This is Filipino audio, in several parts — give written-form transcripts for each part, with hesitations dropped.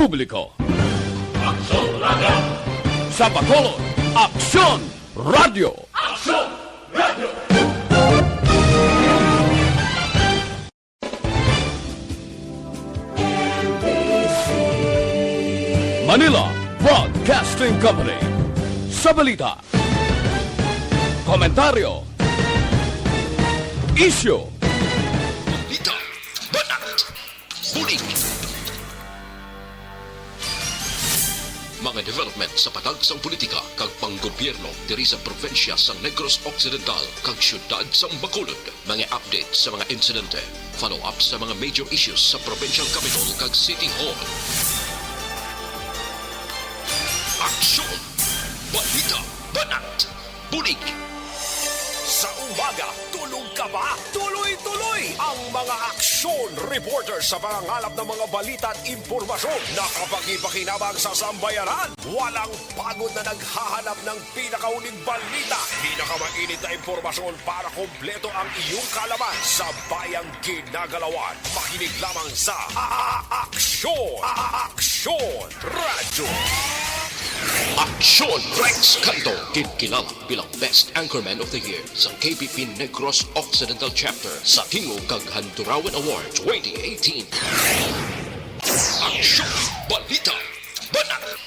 publiko. Aksyon Radio! Sa Bacolod, Aksyon Radio! Aksyon Radio! Manila Broadcasting Company. Sa balita, komentaryo, isyu, balita, banat, bulig. Mga development sa patagsang politika kag panggobyerno diri sa probinsya sa Negros Occidental kag syudad sa Bacolod. Mga update sa mga insidente, follow up sa mga major issues sa provincial capital kag city hall. Aksyon! Balita! Banat! Bulig! Sa umaga, tulog ka ba? Tuloy-tuloy ang mga aksyon reporter sa pangangalap ng mga balita at impormasyon na kapag-ipakinabang sa sambayanan. Walang pagod na naghahanap ng pinakauling balita. Pinakamainit na impormasyon para kompleto ang iyong kalaman sa bayang kinagalawan. Makinig lamang sa Aksyon! Aksyon Radio! Aksyon! Rex Canto, kinilala bilang Best Anchorman of the Year sa KPP Negros Occidental Chapter sa Tingog kag Handurawan Award 2018. Aksyon! Balita! Banat!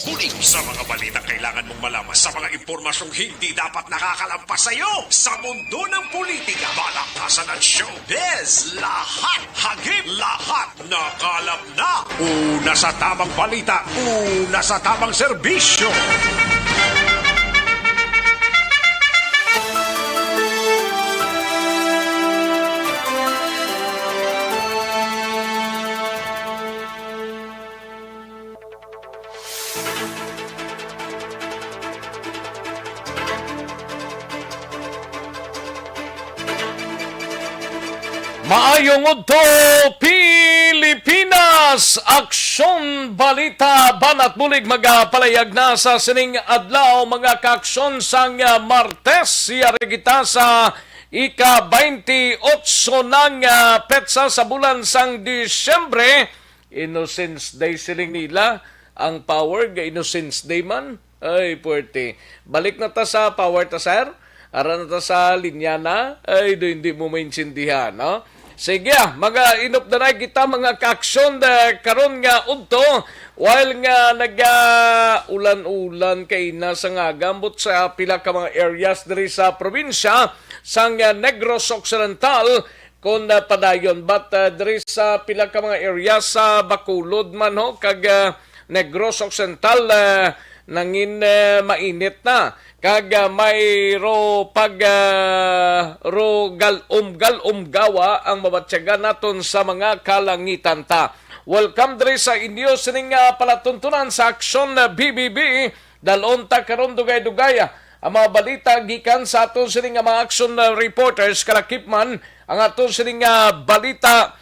Bulig! Sa mga balita kailangan mong malaman sa mga impormasyong hindi dapat nakakalampas sa iyo. Sa mundo ng politika, balakasan at showbiz, lahat hagip, lahat nakalap na. Una sa tamang balita, una sa tamang serbisyo. Maayong udto Pilipinas! Aksyon Balita Banat Bulig magapalayag na sa sining adlaw mga kaaksyon sang Martes. Yari kita sa ika-28 ng petsa sa bulan sang Disyembre. Innocence Day siling nila. Ang power ga Innocence Day man. Ay, puwerte. Balik na ta sa power ta, sir. Ara na ta sa linya na. Ay, hindi mo maintindihan, no? Sige, mga inop na kita mga kaaksyon karon nga udto while nga ulan-ulan kay nasa nga gambot sa pila ka mga areas diri sa probinsya sang Negros Occidental kon padayon but diri sa pila ka mga areas sa Bacolod man ho kag Negros Occidental nangin mainit na kag mayro pag ro galom-gawa ang mabatsyagan naton sa mga kalangitan ta. Welcome diri sa inyo sining palatuntunan sa Aksyon BBB. Dalon ta karon dugay-dugay ang mga balita gikan sa aton sining mga action reporters kalakipman ang aton sining balita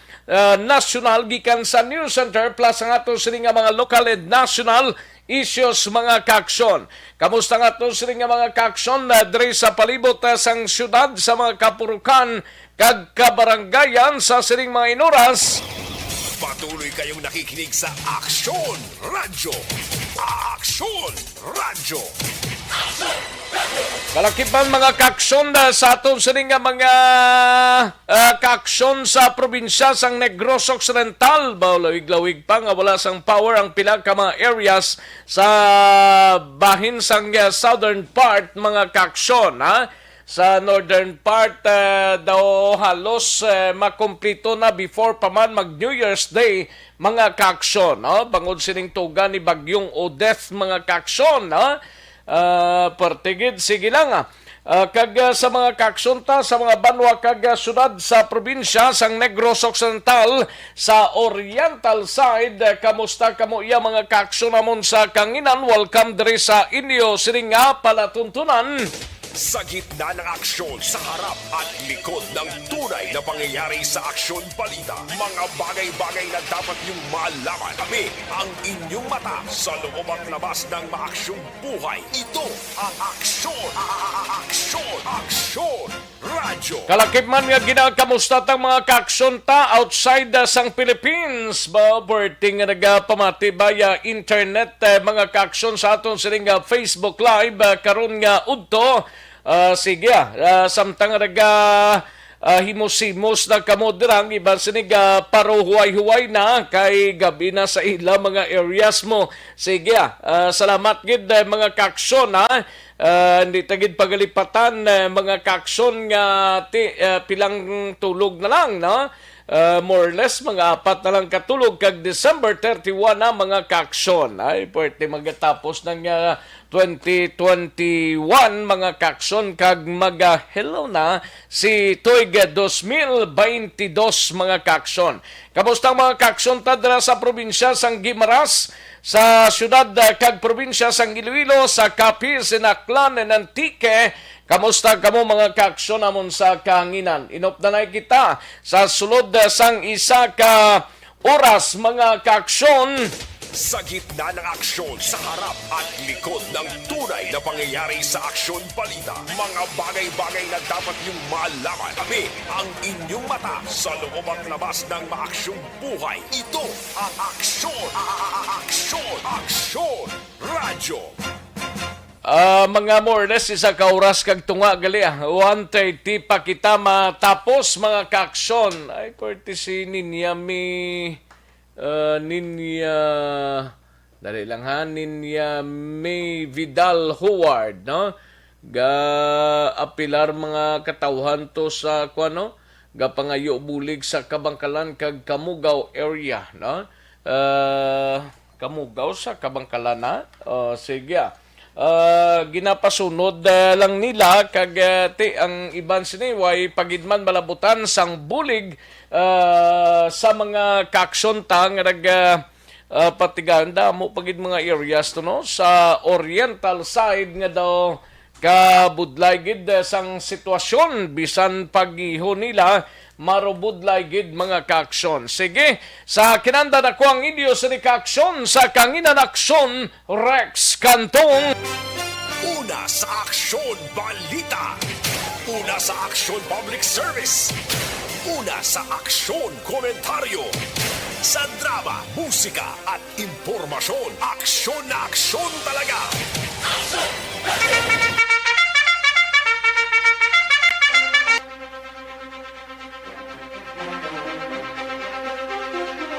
national gikan sa News Center plus ang aton sining mga local and national issues mga kaaksyon. Kamusta nga ito siling mga kaaksyon diri sa palibot sang syudad sa mga kapurukan kag kabaranggayan sa siling mga inuras. Patuloy kayong nakikinig sa Aksyon Radio. Aksyon Radio. Kalakipan mga kaaksyon sa aton siling mga kaaksyon sa probinsya sang Negros Occidental. Lawig-lawig pa nga wala sang power ang pila ka mga areas sa bahin sang southern part mga kaaksyon. Sa northern part daw halos makomplito na before pa man mag New Year's Day mga kaaksyon. Bangod sining tuga ni Bagyong Odette mga kaaksyon. Partigid, sige lang kag sa mga kaaksyon ta sa mga banwa kag syudad sa probinsya sang Negros Occidental sa oriental side. Kamusta kamo iya mga kaaksyon namon sa kanginan? Welcome diri sa inyo sining palatuntunan Sa gitna ng aksyon, sa harap at likod ng tunay na pangyayari sa aksyon balita. Mga bagay-bagay na dapat niyong malaman. Kami ang inyong mata sa loob at labas ng maaksyong buhay. Ito ang aksyon! Aksyon! Aksyon! Radyo! Kalakip man nga ginakamusta tang mga kaaksyon ta outside sang Philippines. Berting nga nagapamati via internet mga kaaksyon sa aton sining Facebook Live karon nga udto. Sige, samtang himos-himos na kamo dirang iban sinig paruhuay-huway na kay gabi na sa ila mga areas mo. Sige, salamat gid mga kaaksyon ha. Hindi tagid pagalipatan mga kaaksyon nga pilang tulog na lang, no? More or less mga 4 na lang katulog kag December 31 na mga kaaksyon. Ay pwerte magatapos ng 2021 mga kaaksyon kag hello na si tuig 2022 mga kaaksyon. Kamusta mga kaaksyon ta dira sa probinsya sang Guimaras, sa syudad kag probinsya sang Iloilo, sa Capiz, Sinaclan, Antique? Kamusta kamo mga kaaksyon amon sa kahanginan? Inopdanay kita sa sulod sang isa ka oras mga kaaksyon. Sa gitna ng aksyon, sa harap at likod ng tunay na pangyayari sa aksyon balita. Mga bagay-bagay na dapat niyong malaman. Kami ang inyong mata sa loob at labas ng maaksyong buhay. Ito ang aksyon! Aksyon! Aksyon! Radyo! Mga more or less isa ka oras kag tunga gali 1:30 pa kita matapos mga kaaksyon. Ay courtesy Ninya dali lang ha, Ninya May Vidal Howard, no? Apilar mga katawhan to sa kuano, pangayo bulig sa Kabangkalan kag Kamugaw area, no? Kamugaw sa Kabangkalan na. Sige. Ginapasunod lang nila kag ang iban siniway pagidman malabutan sang bulig sa mga kaaksyon tang patiganda mo pagid mga areas to, no? Sa oriental side nga daw kabudlay gid sang sitwasyon bisan pagiho nila marubudlay gid mga kaaksyon. Sige, sa kinanda na ko ang inyo sa ni kaaksyon sa Kanginan Aksyon Rex Cantong. Una sa aksyon balita. Una sa aksyon public service. Una sa aksyon komentaryo. Sa drama, musika at impormasyon. Aksyon na aksyon talaga.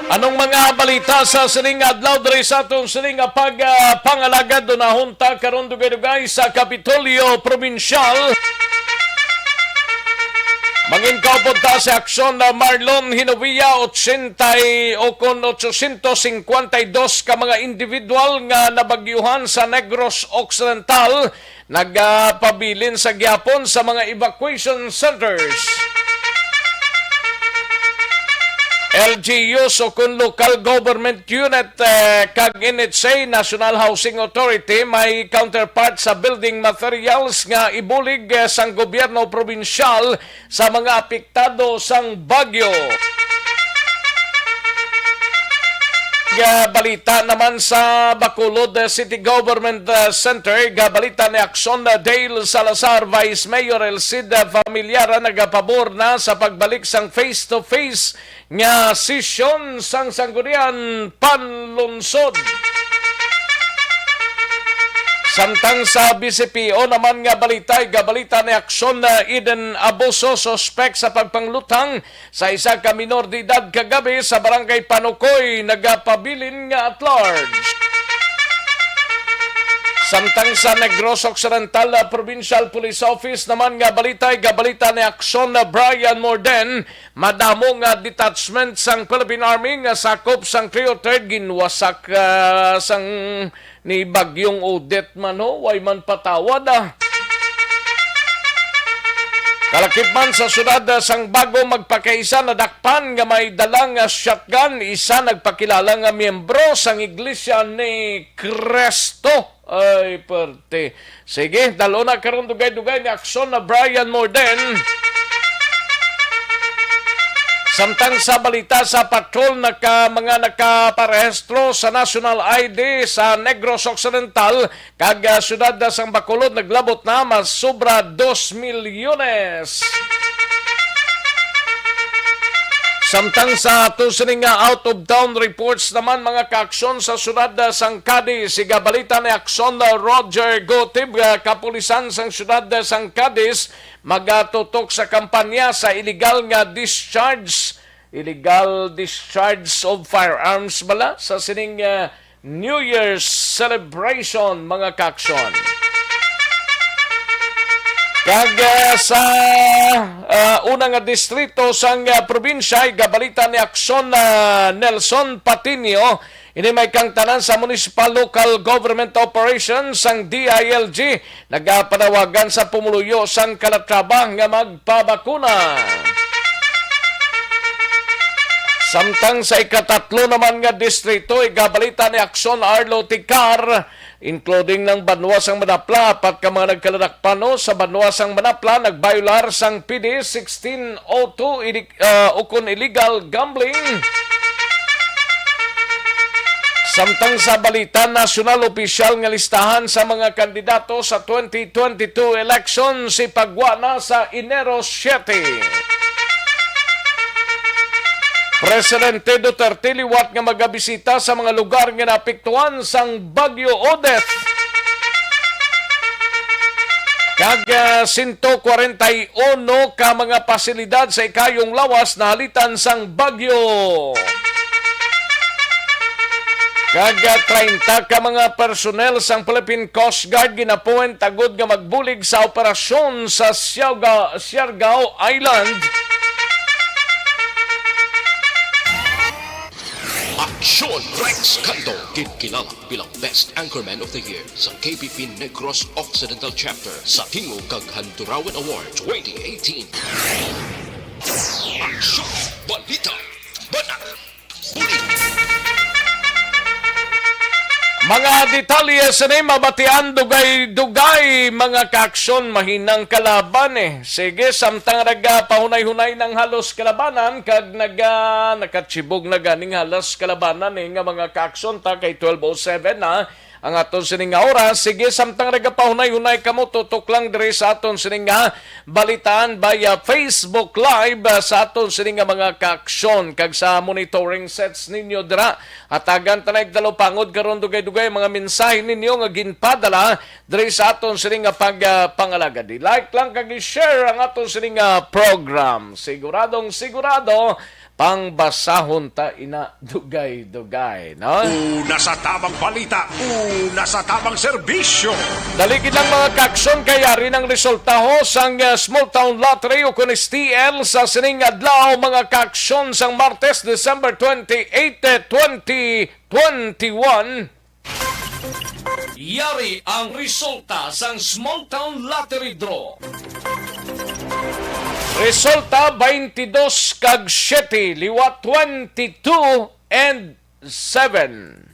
Anong mga balita sa sining adlaw diri sa atong sining pangalaga do na hunta karon dugay-dugay sa Kapitolyo Provincial. Mangin kaupod ta sa aksyon na Marlon Hinovia 80 o kon 852 ka mga individual nga nabagyuhan sa Negros Occidental nagpabilin sa gyapon sa mga evacuation centers. LGUs o kung local government unit kag NHA, National Housing Authority, may counterpart sa building materials nga ibulig sang gobyerno probinsyal sa mga apektado sang bagyo. Balita naman sa Bacolod City Government Center, balita ni Action Dale Salazar, Vice Mayor Elcid Familiara nagapabor na sa pagbalik sang face-to-face nga session sang sanggunian panlunsod. Samtang sa BCPO naman nga balita ni Aksyon na Eden Abuso, suspect sa pagpanglutang sa isa ka minor de edad kagabi sa Barangay Panukoy, nagapabilin nga at large. Samtang sa Negros Occidental Provincial Police Office naman nga balita ni Aksyon na Brian Morden, madamo nga detachment sang Philippine Army nga sakop sang Trio 3 ginwasak sang ni Bagyong Odette man ho, way man patawad Kalakip man sa syudad sang Bago magpakaisa na dakpan nga may dalang shotgun, isa nagpakilala nga miyembro sang iglesia ni Cristo. Ay, parte. Sige, dalo na karon dugay-dugay ni aksyon na Brian Morden. Samtang sa balita sa patrol mga nakaparehistro sa National ID sa Negros Occidental kag syudad sang Bacolod naglabot na mas sobra 2 milyones. Samtang sa tusining out of town reports naman mga kaaksyon sa syudad sang Cadiz, siga balita ni aksyon na Roger Gotib, kapulisan sang syudad sang Cadiz, magatutok sa kampanya sa illegal discharge of firearms bala sa sining New Year's celebration mga kaaksyon. Kag sa unang distrito sang probinsya, gabalita ni aksyon Nelson Patinio, ini may kang tanan sa Municipal Local Government Operations sang DILG, nagapanawagan sa pumuluyo sang Calatrava nga magpabakuna. Samtang sa ikatatlo naman nga distrito, igabalita ni aksyon Arlo Ticar, including ng Banwasang Manapla, apat ka mga nagkaladakpano sa Banwasang Manapla, nagbayular sang PD 1602 ukon illegal gambling. Samtang sa balita, nasyonal opisyal nga listahan sa mga kandidato sa 2022 election si Pagwana sa Enero 7. Presidente Duterte liwat nga magabisita sa mga lugar nga naapektuhan sang Bagyo Odette. Kag 141 ka mga pasilidad sa ikayong lawas na halitan sang Bagyo. Kag 30 ka mga personnel sang Philippine Coast Guard ginapuwen tagod nga magbulig sa operasyon sa Siargao Island. Aksyon Rex Canto, kinilala bilang Best Anchorman of the Year sa KBP Negros Occidental Chapter sa Tingog kag Handurawan Award 2018. Aksyon, balita, banat, bulit. Mga detalye sa ni mabatian dugay-dugay mga kaaksyon mahinang kalaban Sige, samtang pahunay-hunay ng halos kalabanan kag nakatsibog na ganing halos kalabanan nga mga kaaksyon ta kay 12:07 na ang aton sining oras. Sige, samtang pahunay-hunay kamo tutok lang diri sa aton sining balitaan via Facebook Live sa aton sining mga kaaksyon kag sa monitoring sets ninyo dira. Hatagan tanay dalopangod karon dugay-dugay mga mensahe ninyo nga ginpadala diri sa aton sining pagpangalaga. Di-like lang kag i-share ang aton sining program. Siguradong sigurado pangbasahon ta ina dugay-dugay, no? Una sa tamang balita, una sa tamang serbisyo. Daligid lang mga kaaksyon kaya rin ang resulta ho sang Small Town Lottery o kun STL sa sining adlaw mga kaaksyon sang Martes, December 28, 2021. Yari ang resulta sang Small Town Lottery Draw. Resulta 22 kag 7, liwat 22 and 7.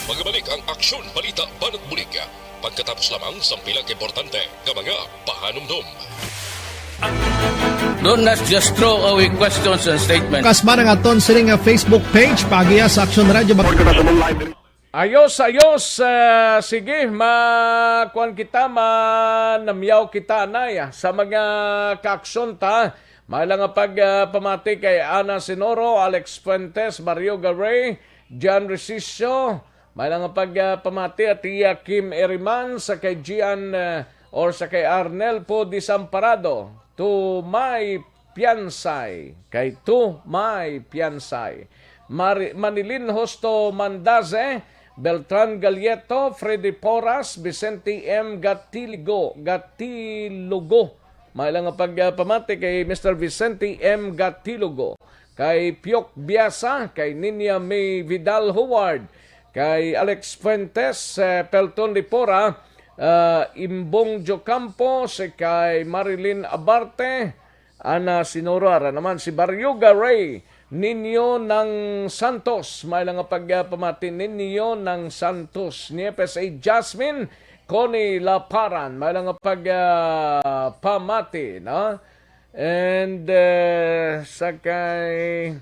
Magbalik ang Aksyon Balita Banat Bulig pagkatapos lamang sa pilang importante nga mga pahanumdum. Don't not just throw away questions and statements. Kasman ang aton sining Facebook page pagiya sa Aksyon Radio. Ayos, sige, makuan kita, manamyaw kita na sa mga kaaksyon ta. Mailang nga pagpamati kay Ana Sinoro, Alex Fuentes, Mario Garay, John Resicio. Mailang nga pagpamati at iya Kim Eriman sa kay Gian or sa kay Arnel po Disamparado. To my piansay, kay to my piansay. Manilin Hosto Mandaze, Beltran Galieto, Freddy Porras, Vicente M. Gatilugo. Mailang nga pagpamati kay Mr. Vicente M. Gatilugo, kay Piok Biasa, kay Ninya May Vidal Howard, kay Alex Fuentes, Pelton Lipora, Imbong Jocampo, si kay Marilyn Abarte, Ana Sinora, naman si Baryoga Ray, Ninyo ng Santos, may lang pagpamati Ninyo ng Santos, ni FSA Jasmine, Connie Laparan, may lang pamati, no? And sakay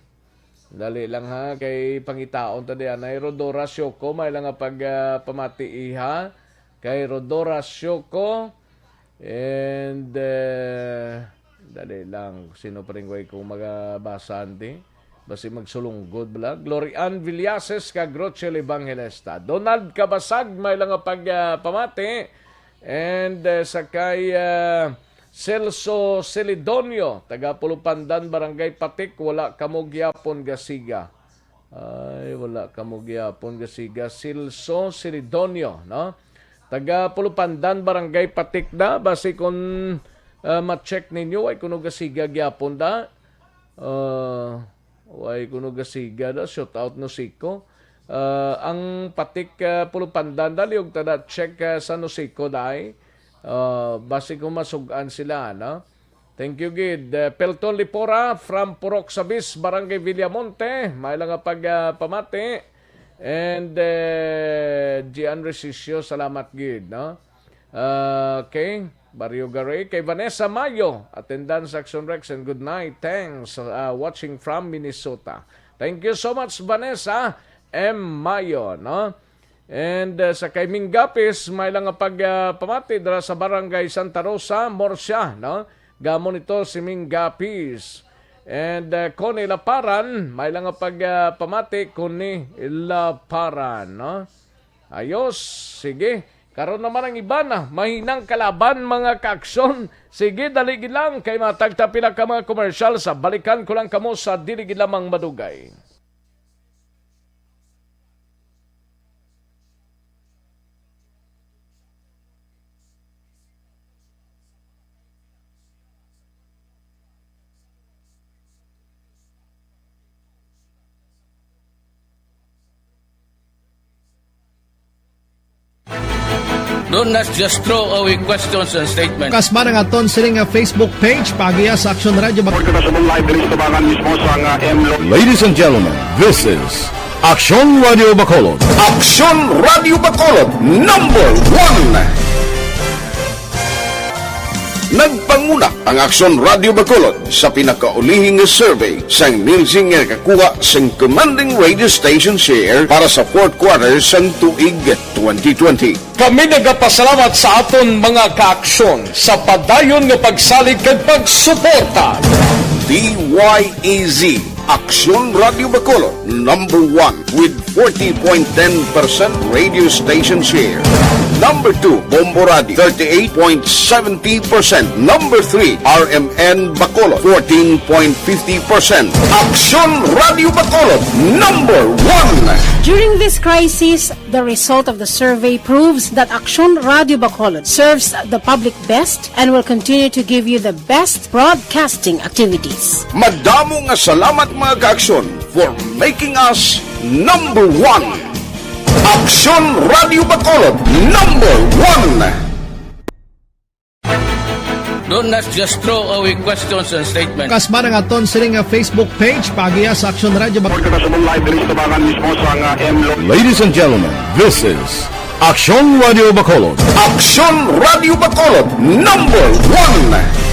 dali lang ha kay pangitaon tadi anay Rodora Syoko, may lang pagpamati iha kay Rodora Syoko. And dali lang sino pa rin kung magabasa di basi magsulunggod bala. Glorian Villases ka Grochel Evangelista, Donald Kabasag may lang pamati. And sakay Celso Celidonio, taga Pulupandan, Barangay Patik, wala kamo gyapon gasiga. Ay, wala kamo gyapon gasiga. Celso Celidonio, no? Taga Pulupandan, Barangay Patik da, basi kung ma-check ninyo, ay kuno gasiga gyapon da. Ay kuno gasiga da, shout out no siko. Ang Patik Pulupandan, dali yung tada check sa no siko dai. Basi kung masugaan sila, no? Thank you, Gid. Pelton Lipora from Purok Sabis, Barangay Villamonte, may lang pamati. And Gian Resisio, salamat, Gid, no? Okay, Barrio Garay, kay Vanessa Mayo, attendance Action Rex, and good night. Thanks, watching from Minnesota. Thank you so much, Vanessa M. Mayo, no? And sa kay Mingapis, may lang pamati dara sa Barangay Santa Rosa, Morsia, no? Gamon ito si Mingapis. And Connie Laparan, may lang pamati Connie Laparan, no? Ayos, sige. Karon naman ang iba na, mahinang kalaban mga kaaksyon. Sige, daligid lang kay matagtapila ka mga komersyal sa balikan ko lang kamo sa diligid lamang madugay. Don't not just throw away questions and statements. Kasma ng aton siling Facebook page pagiya sa Action Radio. Ladies and gentlemen, this is Action Radio Bacolod. Action Radio Bacolod, number 1. Nagpanguna ang Action Radio Bacolod sa pinakaulihing survey sang Nilsing nga kakuha sang commanding radio station share para sa fourth quarter sang tuig 2020. Kami nagapasalamat sa aton mga kaaksyon sa padayon nga pagsalig kag pagsuporta. DYEZ Action Radio Bacolod, number 1 with 40.10% radio station share. Number 2, Bombo Radio, 38.70%. Number 3, RMN Bacolod, 14.50%. Action Radio Bacolod, number 1. During this crisis, the result of the survey proves that Action Radio Bacolod serves the public best and will continue to give you the best broadcasting activities. Madamo nga salamat mga kaaksyon for making us number 1. Action Radio Bacolod, number 1. Don't not just throw away questions and statements. Kasma ng aton siling Facebook page pagiya sa Action Radio. Ladies and gentlemen, this is Action Radio Bacolod. Action Radio Bacolod, number 1.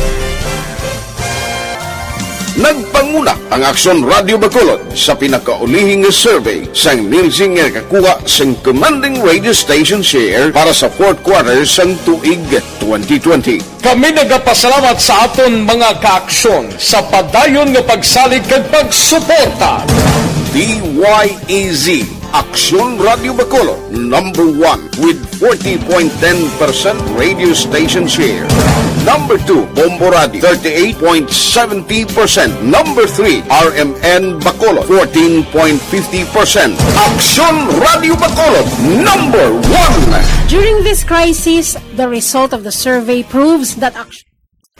Nagpanguna ang Action Radio Bacolod sa pinakaulihing survey sang Nilsing nga kakuha sang commanding radio station share para sa fourth quarter sang tuig 2020. Kami nagapasalamat sa aton mga kaaksyon sa padayon nga pagsalig kag pagsuporta. DYEZ Action Radio Bacolod, number 1 with 40.10% radio station share. Number 2, Bombo Radio, 38.70%. Number 3, RMN Bacolod, 14.50%. Action Radio Bacolod, number 1. During this crisis, the result of the survey proves that Action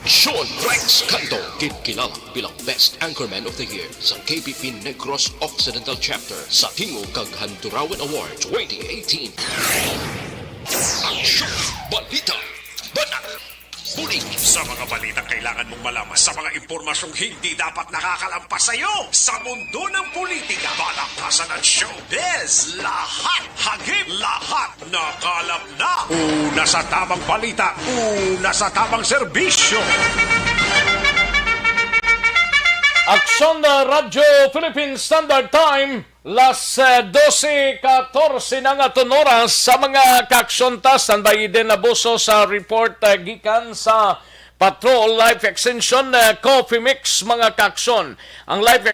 Sean Rex Canto, kinkilang bilang Best Anchorman of the Year sa KPP Negros Occidental Chapter sa Tingog kag Handurawan Award 2018. Aksyon! Balita! Banat! Huli! Sa mga balitang kailangan mong malaman, sa mga impormasyong hindi dapat nakakalampas sa iyo, sa mundo ng politika, balakasan at showbiz, lahat hagip, lahat nakalap na. Una sa tamang balita, una sa tamang serbisyo. Aksyon na Radyo Philippine Standard Time, las 12:14 na nga oras sa mga kaksyontas. Standby din na buso sa report gikan sa Patrol Life Extension Coffee Mix mga kaksyon. Ang life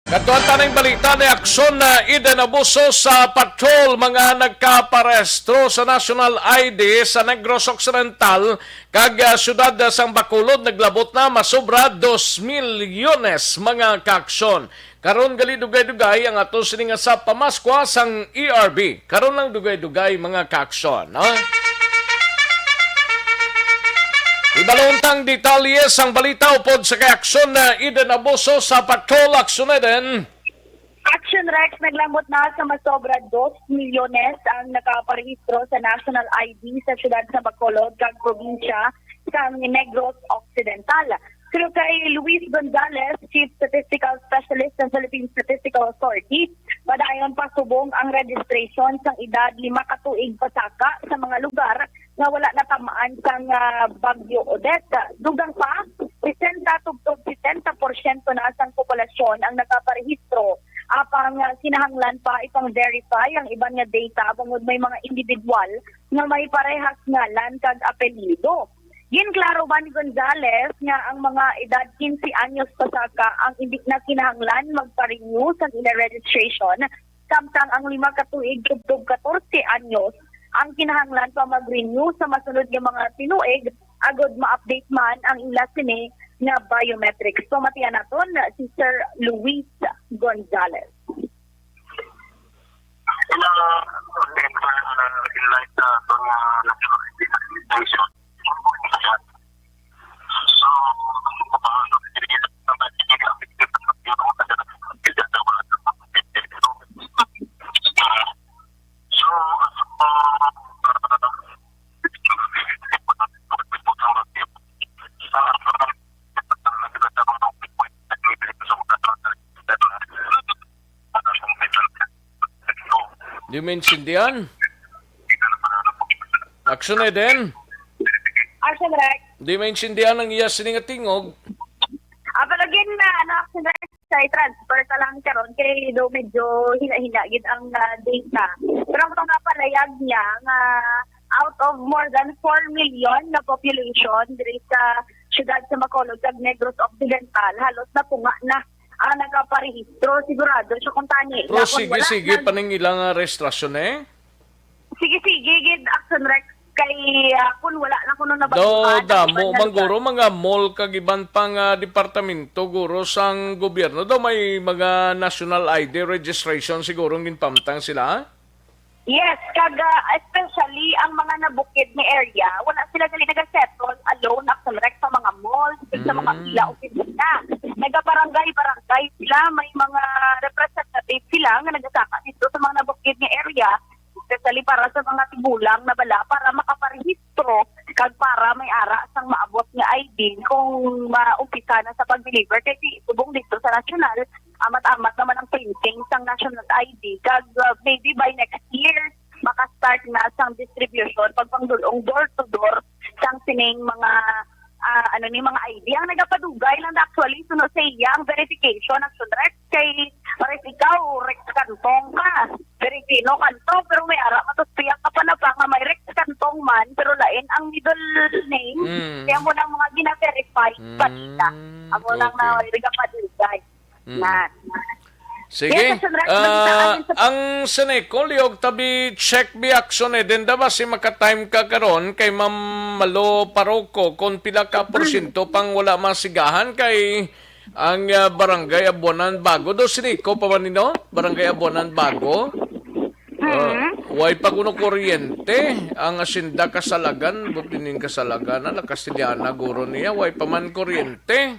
Katuan tanang balita ni aksyon na idinabuso sa patrol mga nagkaparehistro sa National ID sa Negros Occidental kag syudad sang Bacolod naglabot na masobra 2 milyones mga kaaksyon. Karon gali dugay-dugay ang ato sininga sa pamaskwa sang ERB. Karon lang dugay-dugay mga kaaksyon, ha? Ibalontang detalye sang balita upod sa kaaksyon na idinabuso sa patrol aksyon na din. Action Rex, naglamot na sa masobra 2 milyones ang nakaparehistro sa National ID sa siyudad sa Bacolod, kag probinsya sa Negros Occidental. Pero kay Luis Gonzalez, Chief Statistical Specialist ng Philippine Statistical Authority, padayon pa subong ang registration sang edad 5 katuig pasaka sa mga lugar nga wala natamaan sang Bagyo Odette. Dugang pa, 70% na sang populasyon ang nakaparehistro. Apang kinahanglan pa ipang verify ang iban nga data bangod may mga individual nga may parehas ngalan kag apelyido. Ginklaro ba ni Gonzales nga ang mga edad 15 anyos pasaka ang hindi na kinahanglan magpa-renew sa ila registration, samtang ang 5 katuig tubtub 14 anyos ang kinahanglan pa mag-renew sa masunod nga mga tinuig agod ma-update man ang ila sini nga biometrics. So matiyan naton si Sir Luis Gonzales. Di maintindihan? Aksyon na din? Action Rex. Di maintindihan ang iya sininga tingog. Apalagin na Action Rex sa transfer ka lang karon kay do medyo hina-hina gid ang data. Pero ang nga palayag niya nga out of more than 4 million na population diri sa siyudad sa Bacolod kag Negros Occidental, halos na punga na ang nagkaparehistro, sigurado siya kung tani. Pero sige, paning ilang registrasyon eh? Sige, gid Action Rex kay kung wala na kuno na damo, mangguro mga mall kag iban pang departamento guro sang gobyerno daw may mga national ID registration siguro ginpamtang sila. Yes, kag especially ang mga nabukid ni area, wala sila gali nag-settle alone Action Rex sa mga malls, sa mga pila opisina. Nagabarangay sila, may mga representative sila nga nagasaka dito sa mga nabukid ni area, especially para sa mga tigulang na bala para makaparehistro kag para may ara sang maabot nga ID kung maumpisa na sa pag-deliver kasi subong dito sa national amat-amat naman ang printing sang national ID kag maybe by next year makastart na sang distribution pagpangdulong door to door sang sining mga mga ID ang nagapadugay lang actually suno sa iya ang verification action Rex kay pares ikaw Rex Kantong ka Verifino Kantong pero may ara matuspiyak ka pa na pa nga may Rex Kantong man pero lain ang middle name kaya mo nang mga gina-verify balita amo lang na nagapadugay na Sige. Yes, Action Rex, magdaan sa- Ang Seneco, liog tabi check bi action din da ba si makatime ka karon kay Ma'am Malo Paroko kung pila ka porsyento pang wala masigahan kay ang Barangay Abonan Bago. Do Seneco pa man nino? Barangay Abonan Bago. Way pa kuno kuryente ang asinda Kasalagan, butining Kasalagan na Castellana guro niya way pa man kuryente.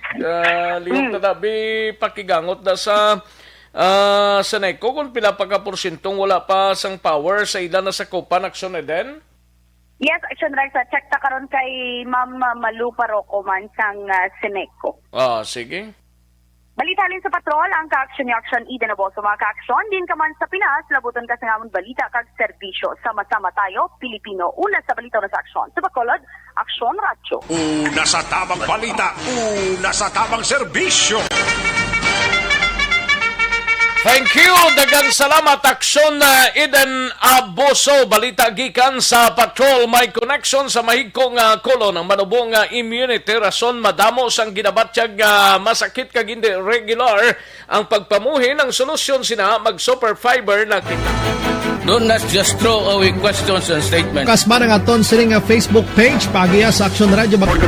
Liog tadabi pakigangot da sa Seneco kung pila pa ka porsyentong wala pa sang power sa ilan na sakupan aksyon din? Yes, Action Rex, check ta karon kay Ma'am Malu Paroko man sang Seneco. Sige. Balitalin sa patrol ang ka-action ni Action Eden na sa mga ka-action. Din ka man sa Pinas, labuton ka sa ngamon balita kag serbisyo. Sama-sama tayo, Pilipino. Una sa balita na sa aksyon. Sa Bacolod, Action Radio. Una sa tamang balita, una sa tamang serbisyo. Thank you. Dagang salamat aksyon Eden Aboso. Balita gikan sa patrol. May connection sa mahigkong kolon ng manubong immunity. Rason madamo sang ginabatyag masakit kag hindi regular ang pagpamuhi ng solusyon sina mag-super fiber na Do not just throw away questions and statements. Kasma ng aton sining Facebook page pagiya sa Action Radio Bacolod.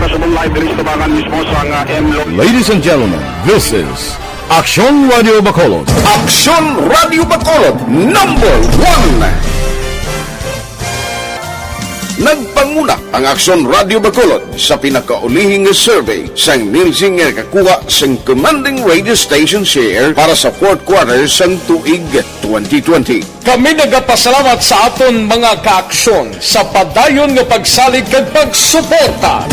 Ladies and gentlemen, this is Action Radio Bacolod. Action Radio Bacolod #1. Nagpanguna ang Action Radio Bacolod sa pinakaulihing survey sang Nilsing kakuha sang commanding radio station share para sa fourth quarter sang tuig 2020. Kami nagapasalamat sa aton mga kaaksyon sa padayon nga pagsalig kag pagsuporta.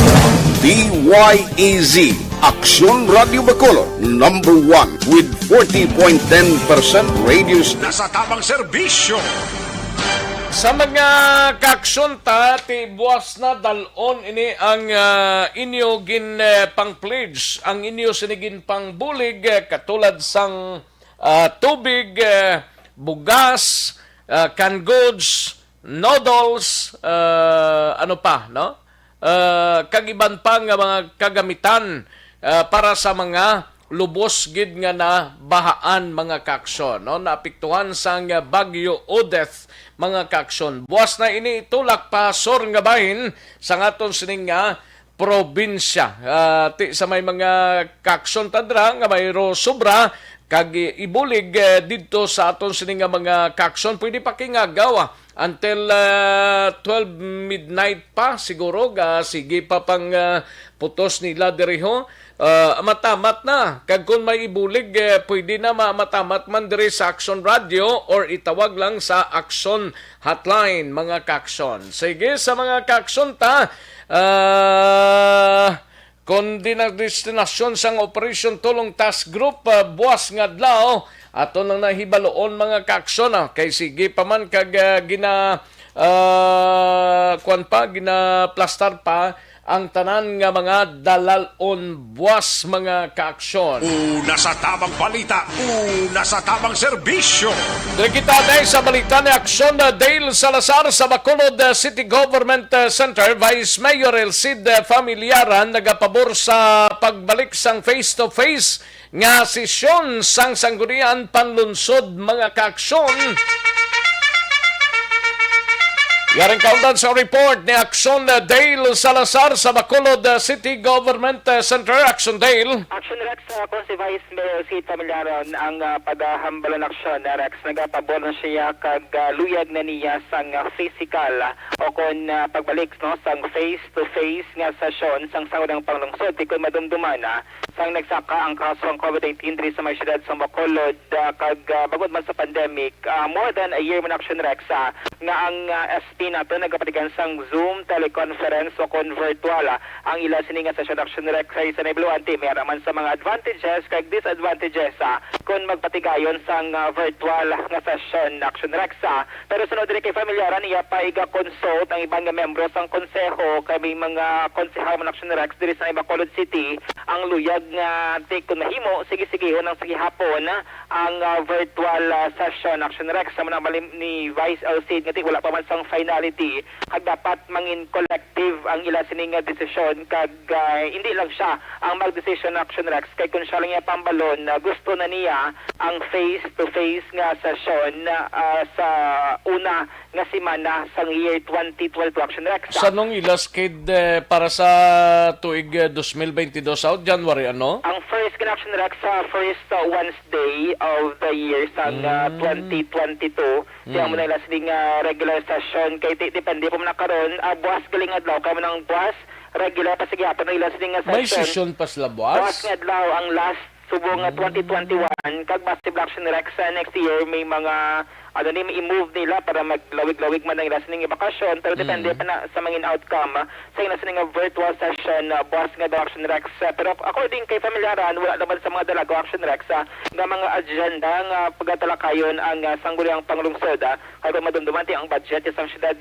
DYEZ Action Radio Bacolod #1 with 40.10% radio Nasa tamang serbisyo. Sa mga kaaksyon ta, ti buwas na dalon ini ang inyo gin pang-pledge, ang inyo sinigin pang-bulig, katulad sang tubig, bugas, canned goods, noodles, ano pa, no? Kagiban pa nga mga kagamitan para sa mga lubos gid nga na bahaan mga kaaksyon, no? Naapektuhan sang Bagyo Odette mga kaaksyon. Buwas na ini itulak pa sor nga bahin sa ngaton sining nga probinsya. Ti sa may mga kaaksyon tadra nga mayro sobra kag ibulig didto sa aton sining nga mga kaaksyon pwede pa kingagaw until 12 midnight pa siguro sige pa pang putos nila diriho. Matamat na. Kag kung may ibulig, pwede na matamat man diri sa Action Radio or itawag lang sa Action Hotline, mga kaaksyon. Sige, sa mga kaaksyon ta, kung di na destinasyon sang Operation Tulong Task Group, buwas nga adlaw, ato nang nahibaloon mga kaaksyon. Kay sige pa man kag gina plastar pa ang tanan nga mga dalalon buwas mga kaaksyon. Una sa tamang balita, una sa tamang serbisyo. Dili kita dahil sa balita ni Aksyon Dale Salazar sa Bacolod City Government Center, Vice Mayor Elcid Familiaran nagapabor sa pagbalik sang face-to-face nga sesyon sang sanggunian panlunsod mga kaaksyon. Yaring kaundan sa report ni Action Dale Salazar sa Bacolod City Government Center. Action Dale. Action Rex, ako si Vice Mayor si Familiaron ang paghambalan aksyon na Rex. Nagapabor na siya kag luyag na niya sang physical o kon pagbalik no, sang face-to-face nga sesyon sang sangunang panglungsod. Di ko madumdumana sang nagsaka ang kasong COVID-19 sa mga syudad sa Bacolod kag bagod man sa pandemic. More than a year man Action Rex nga ang SP nato nagapatigan sang Zoom teleconference o kon virtual ang ila sininga sa Action Rex sa naibaluan ti may raman sa mga advantages kag disadvantages kon magpatigayon sang virtual nga session Action Rexa. Pero sunod din kay familiaran niya pa iga-consult ang ibang nga membro sang konseho kay may mga konsehal man Action Rex diri sa Bacolod City ang luyag nga take kung mahimo sige-sigihon ang sagihapon ang virtual session Action Rex sa manamalim ni Vice LC nga wala pa man sang finality kag dapat mangin collective ang ila sining desisyon kag hindi lang siya ang mag-decision Action Rex kay kung siya lang niya pambalon gusto na niya ang face-to-face nga session sa una nga semana sang year 2012 Action Rex. Sa nung ilas kid para sa tuig 2022 out January ano? Ang first Action Rex sa first Wednesday of the year sang 2022 siya mo na ilas ding regular session kay depende po na karon buwas galing adlaw kamo nang buwas regular pa sige ato na ilas ding session. May session pa sila buwas? Buwas nga adlaw ang last subong 2021 kag massive Action Rex next year may mga ano ni i-move nila para maglawig-lawig man ang lasting bakasyon pero depende pa na sa mga outcome sa lasting virtual session buwas nga daw Action Rex pero according kay familiaran wala naman sa mga dalago Action Rex nga mga agenda nga pagatalakayon ang sangguniang panglungsod kag madumdumanti ang budget sa syudad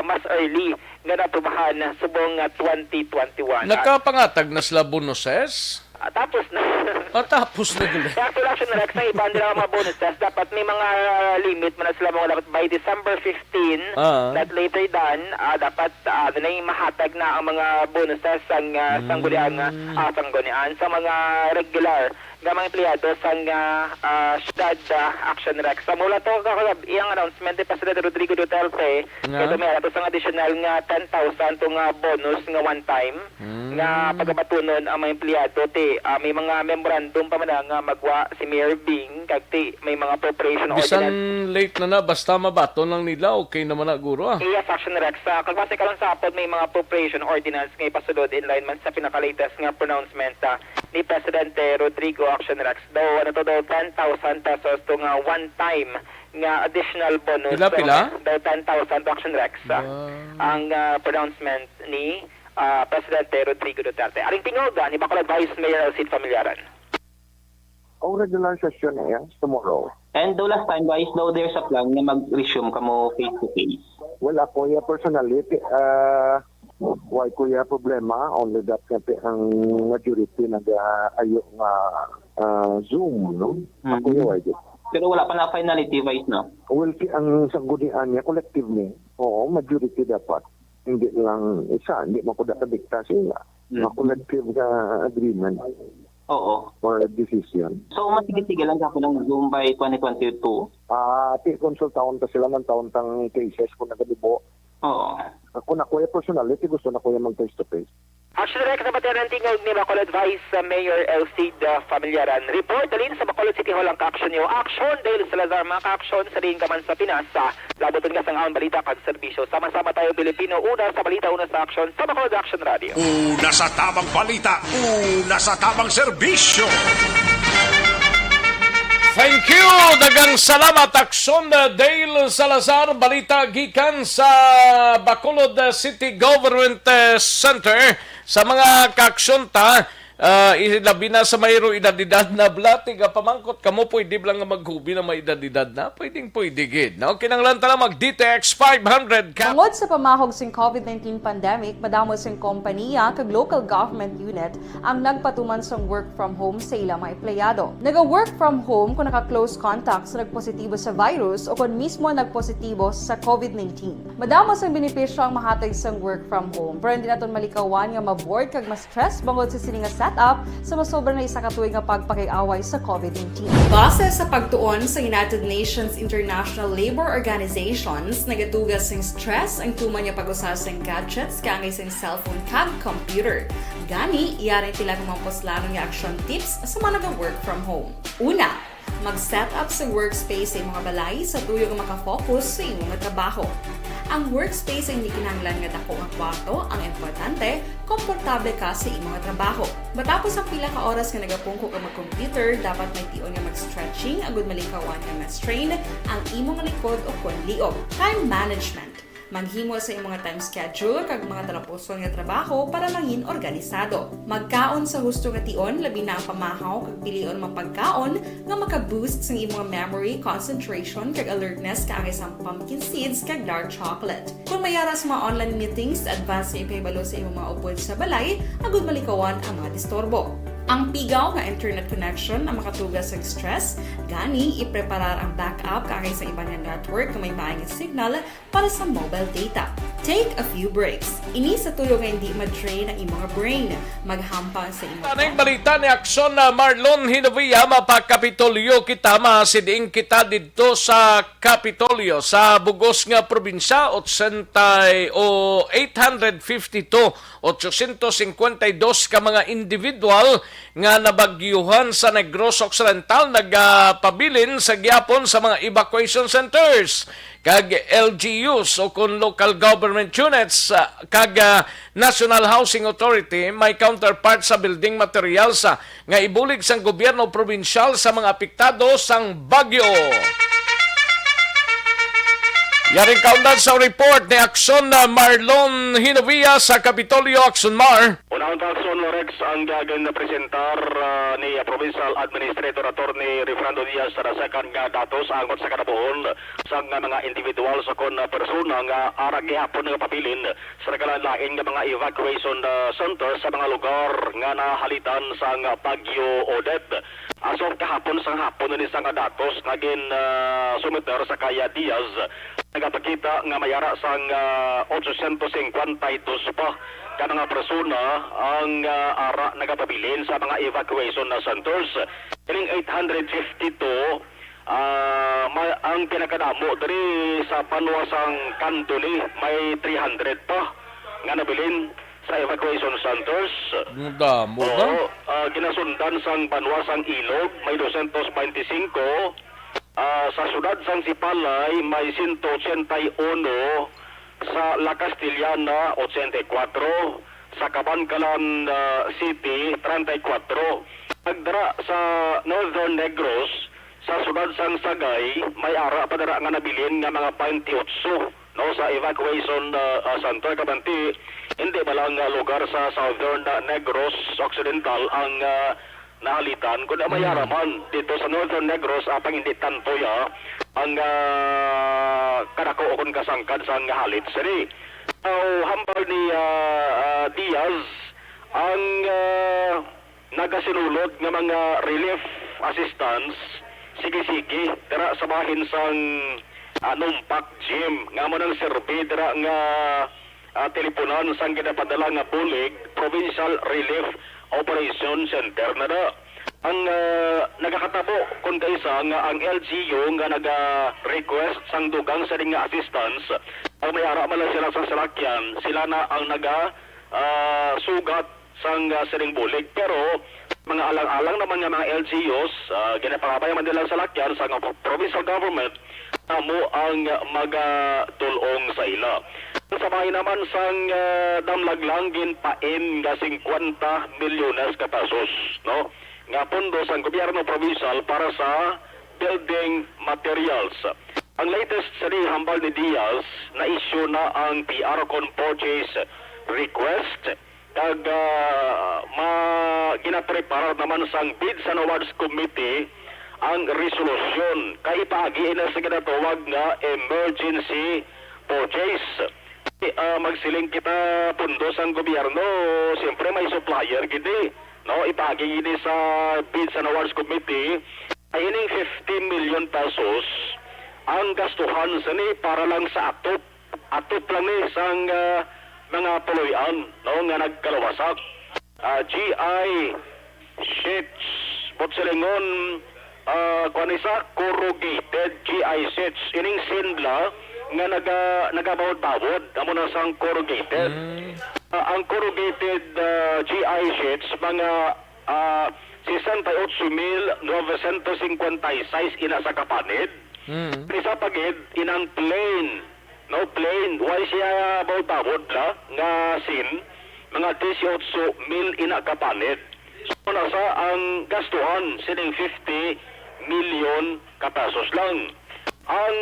mas early nga naprobahan subong 2021. Nakapangatag na sila bonuses? Tapos na. Tapos na gula. Kaya actually Action Rex na iba nila mga bonuses. Dapat may mga limit man na sila mga dapat by December 15 not later than dapat na yung mahatag na ang mga bonuses ang sanggunian sa mga regular ng mga empleyado sang syudad Action Rex. Sa mula to iyang announcement ni Presidente Rodrigo Duterte kaya may ato sang additional nga 10,000 tong bonus nga one time nga pagabatunon ang mga empleyado may mga memorandum pa man nga magwa si Mayor Bing kag may mga preparation ordinance. Bisan late na basta mabaton lang nila okay naman na guro Yes, Action Rex. Kag base karon sa apod may mga preparation ordinance nga ipasulod in line man sa pinaka-latest nga pronouncement ni Presidente Rodrigo Action Rex. Daw 10,000 pesos to nga one time nga additional bonus. Pila? Daw 10,000 Action Rex. Ang pronouncement ni Presidente Rodrigo Duterte. Aring tingog ni Bacolod Vice Mayor Sid Familiaran. Ang regular session na yan, tomorrow. And the last time, guys, daw there's a plan na mag-resume ka mo face-to-face. Wala ko ya personally. Why ko ya problema. Only that kasi ang majority nag-ayo nga Zoom, no? Ako ya why Pero wala pa na finality, Vice, no? Well, ang sanggunian niya, collective niya. Oo, majority dapat. Hindi lang isa, hindi mo ko dakadikta sila. Collective agreement. Oo. For a decision. So, matigil-tigil lang ako ng Zoom by 2022? Konsultahon ta sila ng taon-tang cases kung nagalibo. Oo. Ako na kuya personality, gusto na kuya mag face-to-face. Action Rex na batiran tingog ni Bacolod Vice Mayor Elcid Familiaran. Report dalin sa Bacolod City Hall ang ka-action niyo. Action dahil sa Lazar mga ka-action sa rin kaman sa Pinas. Laboton ka sang aon balita kag serbisyo. Sama-sama tayo Pilipino. Una sa balita, una sa action sa Bacolod Action Radio. Una sa tamang balita, una sa tamang serbisyo. Thank you! Dagang salamat Action Dale Salazar, balita gikan sa Bacolod City Government Center sa mga ka-aksyon ta. Ilabi na sa mayro edad-edad na blatig pamangkot kamo pwede lang nga maghubi na may edad-edad na pwede gid na kinanglan ta lang mag DTX 500 cap. Tungod sa pamahog sing COVID-19 pandemic, madamo sing kompanya kag local government unit ang nagpatuman sang work from home sa ilang mga empleyado. Naga-work from home kung naka-close contact sa nagpositibo sa virus o kung mismo nagpositibo sa COVID-19. Madamo sang benepisyo ang mahatag sang work from home, pero hindi naton malikawan nga ma-bored kag ma-stress bangod sa sining setup sa masobra na isa ka tuig nga pagpakiaway sa COVID-19. Base sa pagtuon sa United Nations International Labour Organizations, nagatugas sing stress ang tuman nga pag-usas sing gadgets kangay sing cellphone kag computer. Gani, iyari tila kung mapuslano nga action tips sa mga nag-work from home. Una, mag-set up sa workspace sa mga balay sa tuyo nga makafocus sa imong trabaho. Ang workspace ay hindi kinahanglan nga dako nga kwarto, ang importante, komportable ka sa imong trabaho. Matapos ang pila ka oras nga nagapungko ka mag-computer, dapat may tion nga mag-stretching agud malikawan nga ma-strain ang imong likod o kon liog. Time management. Maghimo sa imong time schedule kag mga talapuson nga trabaho para langin organisado. Magkaon sa husto nga tion, labi na ang pamahaw kag pilion mapagkaon nga maka-boost sa imong memory, concentration kag alertness kaagay sa pumpkin seeds kag dark chocolate. Kung mayara sa mga online meetings, advance sa ipahibalo sa imong mga upod sa balay, agud malikawan ang mga disturbo. Ang pigaw nga internet connection ang makatugas sa stress, gani ipreparar ang backup kaagay sa ibang network na may maayong signal para sa mobile data. Take a few breaks. Ini sa tuyo nga hindi ma-drain ang imong brain. Maghampang sa imong Anong balita ni Aksyon na Marlon Hinovia mapakapitolyo kita masiding kita dito sa Kapitolyo sa bugos nga probinsya 852 852 ka mga individual nga nabagyuhan sa Negros Occidental nagpabilin sa gyapon sa mga evacuation centers kag LGUs o kung local government units kag National Housing Authority may counterpart sa building materials nga ibulig sang gobyerno probinsyal sa mga apektado sang bagyo. Yaring kaundan sa report ni Aksyon na Marlon Hinovia sa Kapitolyo. Aksyon Mar. Unang Aksyon Lorex ang gagan na presentar ni Provincial Administrator Attorney Refrando Diaz sa second nga datos angot sa kanabuhon sa mga individual sa kon persona nga arag gihapon nga papilin sa nagalain nga mga evacuation center sa mga lugar nga nahalitan sa Bagyo Odette. As of kahapon sa hapon ni sa datos naging sumiter sa Kaya Diaz nagapakita nga mayara sang 852 pa ka mga persona ang ara nagapabilin sa mga evacuation na centers. Ining 852 ang pinakadamo diri sa panuasang Kantuli may 300 pa nga nabilin sa evacuation centers. Damo ba? Ginasundan sang panuasang Ilog may 225. Sa sudad sang Sipalay may 181, sa La Castillana 84, sa Cabancalan City 34. Pagdara sa Northern Negros sa sudad sang Sagay may ara padara nga nabilin nga mga 28 no sa evacuation center kabanti hindi ba lang lugar sa Southern Negros Occidental ang nahalitan kundi mayara man dito sa Northern Negros apang hindi tantoya ang kadako kon kasangkad sa halit sini. Hambal ni Diaz ang nagasinulod nga mga relief assistance sige-sige dira sa bahin sang Numpak Gym nga mo nang serbi dira nga teleponan sang ginapadala nga bulig Provincial Relief Operation Center na da. Ang nagakatabo kung kaysa nga ang LGU nga naga-request sang dugang sa nga assistance ang mayara man sila sa salakyan sila na ang sugat sang siring bulig pero mga alang-alang naman nga mga LGUs ginapangabay man nila sa salakyan sa provincial government mo ang magatulong sa ila. Sa bahay naman sang damlaglangin pain nga 50 milyones ka pesos no nga pondo sang gobyerno provincial para sa building materials. Ang latest sa hambal ni Diaz na issue na ang PR con purchase request kag ginaprepare naman sang Bids and Awards Committee ang resolusyon kay ipaagi na sa ginatawag nga emergency purchase. Magsiling kita pundo sang gobyerno, siyempre may supplier gidi. No, ipagi gidi sa Bids and Awards Committee ay ining 50 million pesos ang gastuhan sa ni para lang sa atop lang ni sang mga puloyan no nga nagkalawasak. GI sheets botselingon kanisa corrugated GI sheets ining sindla nga nagabawod-bawod amo na sang corrugated. Ang corrugated GI sheets mga 68,956 ina sa kapanid. Isa pagid inang plain why siya bawod-bawod la nga sin mga 18,000 ina kapanid. So nasa ang gastuhan sining 50 million ka pesos lang. Ang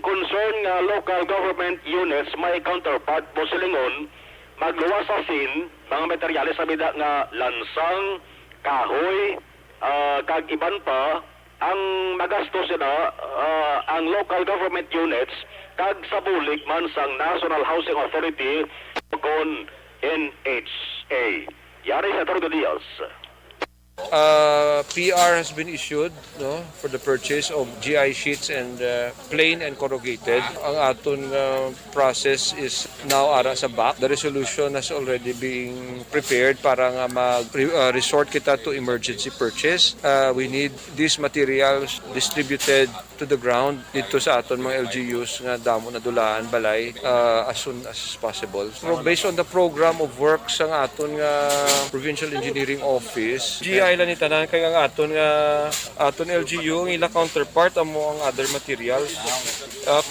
concern nga local government units may counterpart po silingon magluwas sa sin mga materyales sa bida nga lansang, kahoy, kag iban pa ang magastos sila ang local government units kag sa bulik man sang National Housing Authority kon NHA. Yari sa Torgo Diaz. PR has been issued for the purchase of GI sheets and plain and corrugated. Ang aton process is now ara sa back. The resolution has already been prepared para nga mag-resort kita to emergency purchase. We need these materials distributed to the ground dito sa aton mga LGUs nga damo na dulaan balay as soon as possible. So based on the program of work sa aton Provincial Engineering Office, GI lang ni tanan kay ang aton LGU ang ila counterpart amo ang other materials.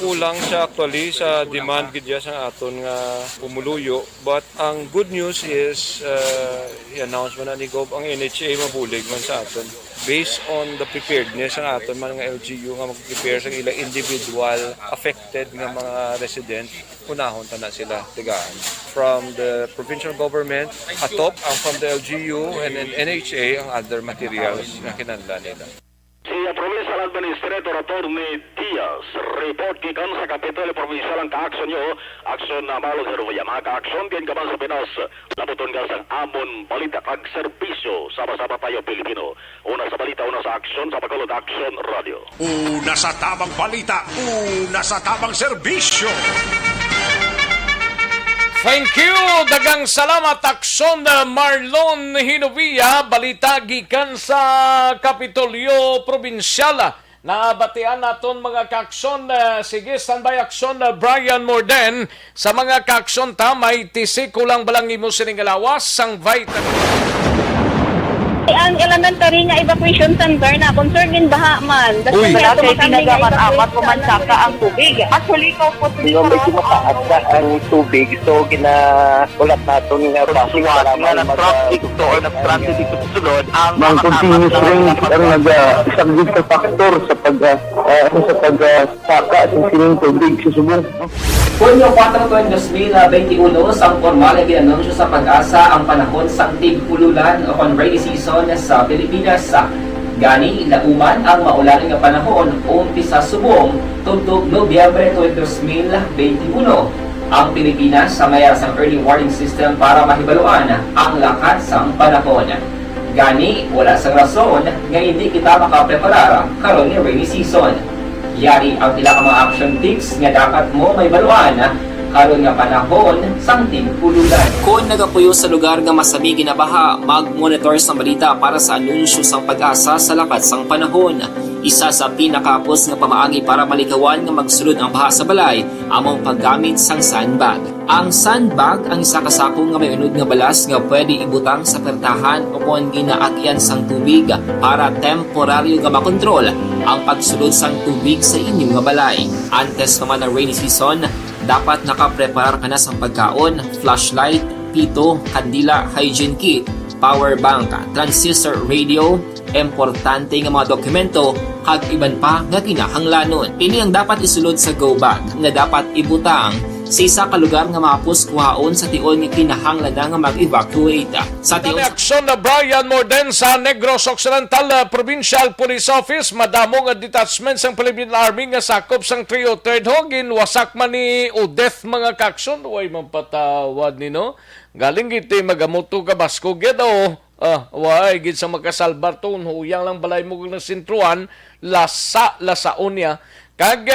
Kulang siya actually sa demand gid sa aton pumuluyo, but ang good news is i-announce man ni Gob ang NHA mabulig man sa aton based on the preparedness ng aton mga LGU nga mag-prepare sa ilang individual affected nga mga resident. Unahon ta na sila tigaan from the provincial government atop ang from the LGU and NHA ang other materials na kinahanglan nila. Si Provincial Administrator Attorney Diaz, report gikan sa Kapitolyo Provincial ang ka-aksyon nyo, aksyon na malong heroya, mga ka-aksyon din kaman sa Pinas, labuton ka sa amon balita kag serbisyo, sama-sama tayo Pilipino. Una sa balita, una sa aksyon, sa Bacolod Action Radio. Una sa tamang balita, una sa tamang serbisyo. Thank you! Dagang salamat aksyon Marlon Hinovia, balita gikan sa Kapitolyo Probinsyal. Nabatian naton mga kaaksyon, sige standby aksyon Brian Morden sa mga kaaksyon ta may tisik kulang balang imo siningalawas sang vitamin. Ang elementary nga evacuation center na concern din baha man. Uy, kay pinagamat-amat ko man saka ang tubig. Actually, ko po medyo mataas na ang tubig. So, ulat natin nga pasiwat nga nag-traffic to or nag-transit dito sa sulod. Ang continuous rain ang isang big factor sa pagsaka at sining tubig sa subong. Hunyo 4, 2021, sang formal ay ginanunsyo sa Pag-asa ang panahon sa tig-ululan o rainy season sa Pilipinas. Gani, lauman ang maulan nga panahon umpisa subong tugtog Nobyembre 2021. Ang Pilipinas sa mayroon sang early warning system para mahibaluan ang lakas sang panahon. Gani, wala sang rason nga hindi kita makapreparar karon ni rainy season. Yari ang pila ka mga action tips nga dapat mo may baluan karon nga panahon sang tig-ululan. Kung nagapuyo sa lugar nga masabi ginabaha, mag-monitor sa balita para sa anunsyo sang Pag-asa sa lakas sang panahon. Isa sa pinakapos nga pamaagi para malikawan nga magsulod ang baha sa balay, among paggamit sang sandbag. Ang sandbag ang isa ka sako nga may unod nga balas nga pwede ibutang sa pertahan o kung ginaagyan sang tubig para temporaryo nga makontrol ang pagsulod sang tubig sa inyong nga balay. Antes naman ng rainy season, dapat nakapreparar ka na sa pagkaon, flashlight, pito, kandila, hygiene kit, power bank, transistor radio, importante nga mga dokumento, kag iban pa nga kinahanglanon. Ini ang dapat isulod sa go bag nga dapat ibutang sa isa ka lugar nga mapos kuhaon sa tiol nga kinahanglan nga mag-evacuate. Sa tiol aksyon na Brian Morden sa Negros Occidental Provincial Police Office, madamo nga detachment sang Philippine Army nga sakop sang 303rd Hogin, wasak man ni Udeth mga kaksyon, way mampatawad nino. Galing giti magamuto ka basko gid o. Way gid sa makasalbar ton huyang lang balay mo ng sintruan lasaon niya. Kag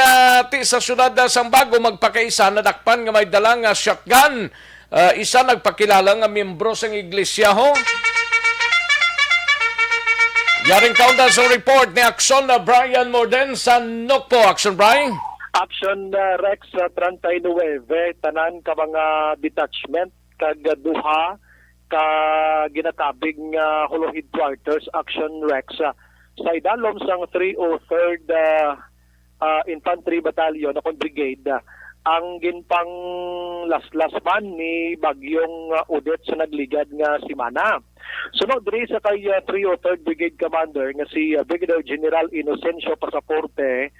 ti sa syudad sang Bago magpakaisa nadakpan nga may dalang shotgun. Isa nagpakilala nga miyembro sang iglesia ho. Yaring kaunta sa report ni Action na Brian Morden sa Nokpo. Action Brian? Action Rex 39, tanan ka mga detachment kag duha ka ginatabig nga Hulo Headquarters Action Rex sa idalom sang 303rd Infantry Battalion na Brigade ang ginpang laslasman ni Bagyong Odette sa nagligad nga simana. Sunod diri sa kay 303rd Brigade Commander nga si Brigadier General Inocencio Pasaporte,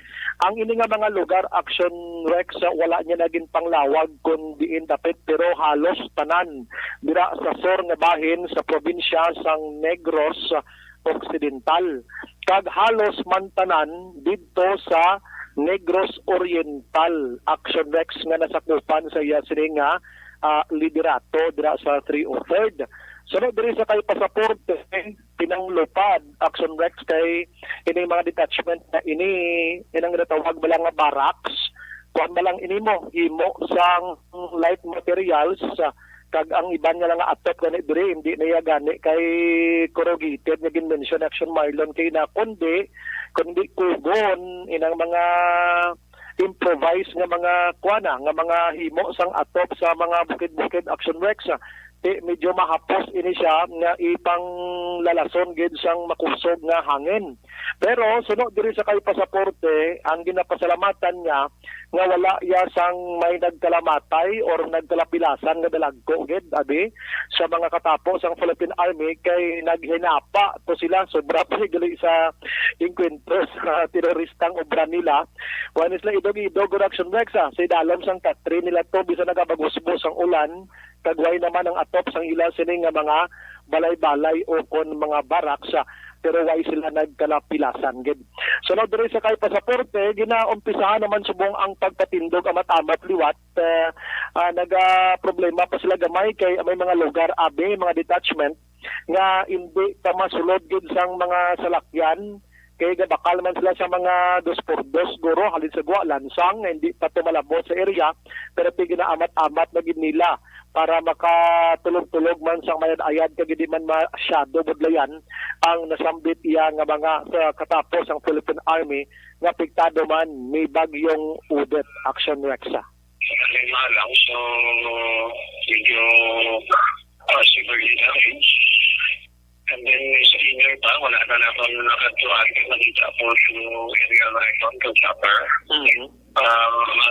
ang ini nga mga lugar action Rex wala niya naging panglawag kundi indapit pero halos tanan dira sa sur nga bahin sa probinsya sang Negros Occidental. Kag halos mantanan didto sa Negros Oriental action Rex nga nasakupan sa iya sini nga liderato dira sa 303rd. Sunod diri sa kay Pasaporte, pinanglupad action Rex kay ini mga detachment na inang natawag ba lang nga barracks, kuan ba lang ini mo himo sang light materials kag ang iban nga lang atot gani diri hindi na gani kay corrugated nga mention action Marlon kay na kundi kugon inang mga improvise nga mga kuana nga mga himo sang atop sa mga bukid-bukid action Rex medyo mahapos ini siya nga ipang lalason gid sang makusog nga hangin. Pero sunod diri sa kay Pasaporte, ang ginapasalamatan niya nga wala ya sang may nagkalamatay or nagkalapilasan nga dalagko gid abi sa mga katapos ang Philippine Army kay naghinapa to sila sobra pa gali sa inkwentro sa teroristang obra nila. Wanis la idog action Rex sa dalom sang katri nila to bisa nagabagusbos ang ulan kagway naman ang atop sang ila sini nga mga balay-balay o kon mga barracks pero way sila nagkalapilasan gid. Sunod diri sa kay Pasaporte, ginaumpisahan naman subong ang pagpatindog amat-amat liwat. Naga problema pa sila gamay kay may mga lugar abi mga detachment nga hindi pa masulod gid sang mga salakyan kay gabakal man sila sa mga 2x2 guro halin sa guwa lansang hindi pa tumalabot sa area pero ginaamat-amat na gid nila para makatulog-tulog man sang mayad-ayad kag di man masyado budlayan ang nasambit iya nga mga sa katapos ang Philippine Army nga apektado man may bagyong Udet action Rexa. Lima lang, so medyo severely damaged. And then sa inner pa, wala na naman nakatuan kay makita po sa area na ito, sa chopper. Mga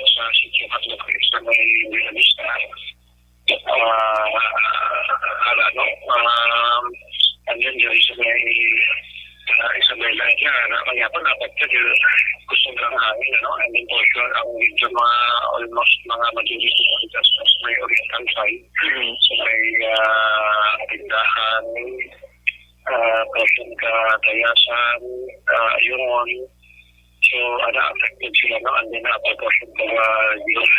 sa sityo katulog sa may binalista. And then there is a may light na pangyapon dapat ka gusto ng hangin, and then po sure ang medyo mga almost mga magiging sa may oriental side. So may tindahan, portion ka tayasan, yun. So, affected sila, and then portion ka yun.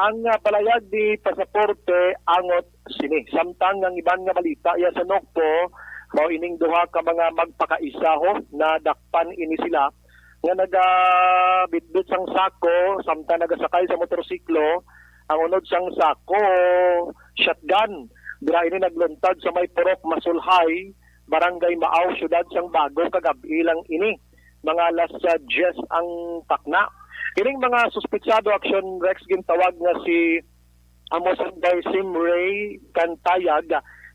Ang palayag di Pasaporte angot sini. Samtang ang iban nga balita iya sa Nokpo, mao ining duha ka mga magpakaisa na dakpan ini sila nga nagabitbit sang sako samtang nagasakay sa motorsiklo. Ang unod sang sako shotgun dira ini nagluntad sa may Purok Masulhay, Barangay Maaw, Syudad sang Bago kagabi lang ini mga alas 10 ang takna. Ining mga suspitsado action Rex gintawag nga si Amosanday Simray Cantayag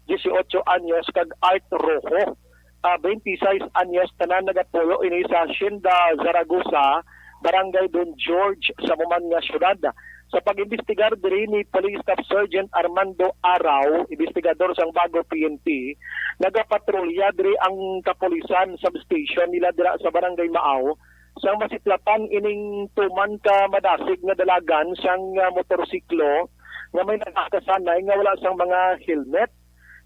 18 anyos kag Art Rojo 26 anyos tanan nagapulo ini sa Hacienda Zaragoza, Barangay Don George sa Muman nga syudad. Sa pag-imbestigar diri ni Police Staff Sergeant Armando Araw, investigador sang Bago PNP, nagapatrolya diri ang kapulisan substation nila dira sa Barangay Maaw sang masiplatan ining tuman ka madasig nga dalagan sang motorsiklo nga may nakakasanay nga wala sang mga helmet.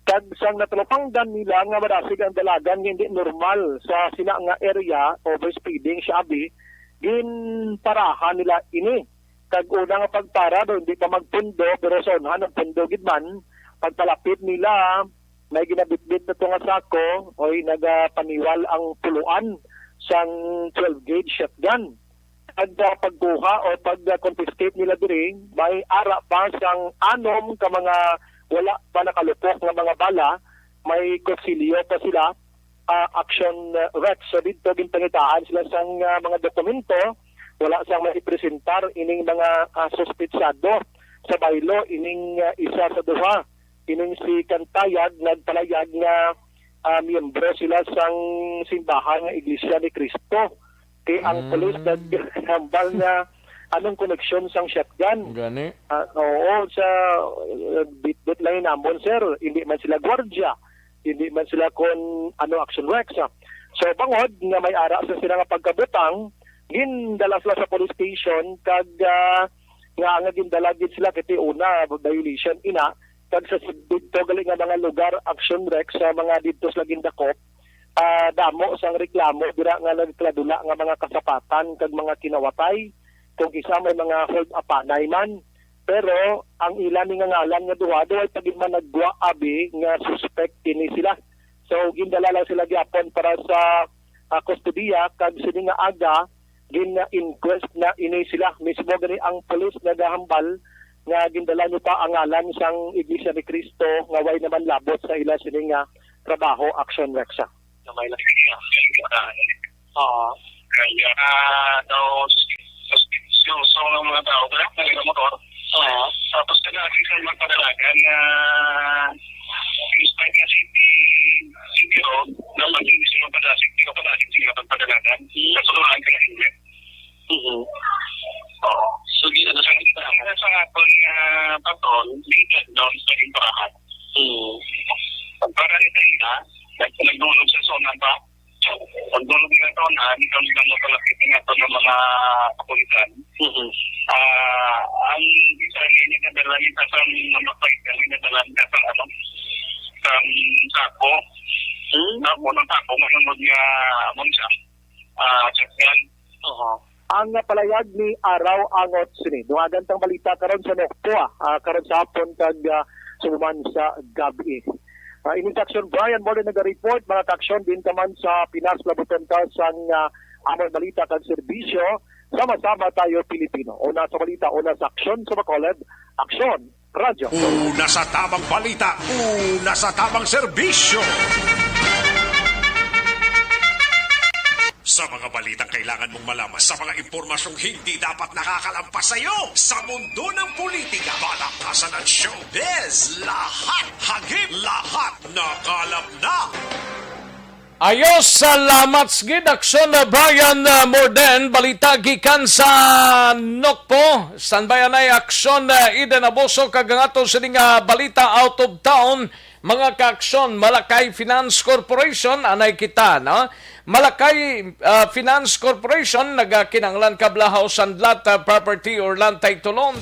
Kag sang natulupangdan nila nga madasig ang dalagan nga hindi normal sa sina nga area, overspeeding siya abi, ginparahan nila ini. Kag una nga pagpara do hindi pa magpundo pero sa unahan ang pundo gid man pagpalapit nila may ginabitbit na nga sako oy nagapaniwal ang puluan sang 12 gauge shotgun. At pagkuha o pag-confiscate nila diri may ara pa sang anom ka mga wala pa nakalupok nga mga bala, may kutsilyo pa sila, action Rex. So dito ginpangitaan sila sang mga dokumento, wala sang maipresentar ining mga suspitsado sa baylo ining isa sa duha. Ining si Cantayag nagpalayag nga miyembro sila sang simbahan nga Iglesia ni Cristo. Kay ang police naghambal nga anong koneksyon sang shotgun. Gani? Oo, sa bit-bit lang namon sir, hindi man sila gwardya, hindi man sila kon action rex. So bangod nga may ara sa sila nga pagkabutang, gindala sila sa police station kag nga gindala gid sila kiti una violation ina kag sa dito gali nga mga lugar action rex sa mga dito sa gindakop. Damo sang reklamo dira nga nagkladula nga mga kasapatan kag mga kinawatay kung isa may mga hold apanay man. Pero ang ilan nga ngalan nga duha ay pagin man nagwa abi nga suspect kini sila. So gindala lang sila gyapon para sa kustodiya kag sini nga aga gin-inquest na ini sila mismo gani ang pulis nagahambal nga gindala niyo pa ang ngalan sang Iglesia ni Cristo nga way naman labot sa ila sini nga trabaho action rexa. Na may nakikita. Kaya daw yung sa mga tao ba na motor. Tapos natin sa magpadalagan na expect na city road na maging sila padasig sila pagpadalagan sa suluhan ka na hindi. So di na sa aton patron dito doon sa imparahan. Para nito na nagdulog sa zona pa. Pagdulog na ito na dito lang makalapit nga ito ng mga kapulitan. Ang isa niya na dalawin sa mamatay kami na dalawin sa sako. Tapos ng sako manunod nga munsa. Sakyan. Ang palayag ni Araw Angot sini. Dumagan tang balita karon sa Nokpo karon sa hapon kag sumuman sa gabi. Ini Action Brian Mole nag-report mga aksyon din kaman sa Pinas Labuton ka sang among balita kag serbisyo. Sama-sama tayo Pilipino. Una sa balita, una sa aksyon sa Bacolod, Aksyon Radyo. Una sa tamang balita, una sa tamang serbisyo. Sa mga balitang kailangan mong malaman, sa mga impormasyong hindi dapat nakakalampas sa iyo, sa mundo ng politika, palakasan at showbiz, lahat hagip, lahat nakalap na. Ayos, salamat gid aksyon na Brian Morden, balita gikan sa Nokpo. Standby ay aksyon na Eden Aboso kagangato sa balita out of town. Mga kaaksyon, Malakay Finance Corporation, anay kita, no? Malakay Finance Corporation, nagakinanglan kablahaw sandlat property or land title.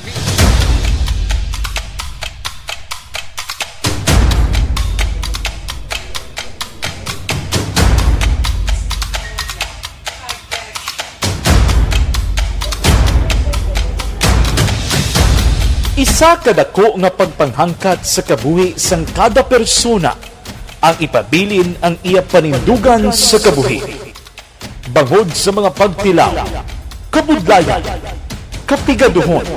Isa kadako nga pagpanghangkat sa kabuhi sang kada persona ang ipabilin ang iya panindugan sa kabuhi. Bangod sa mga pagpilaw, kabudlayan, kapigaduhon,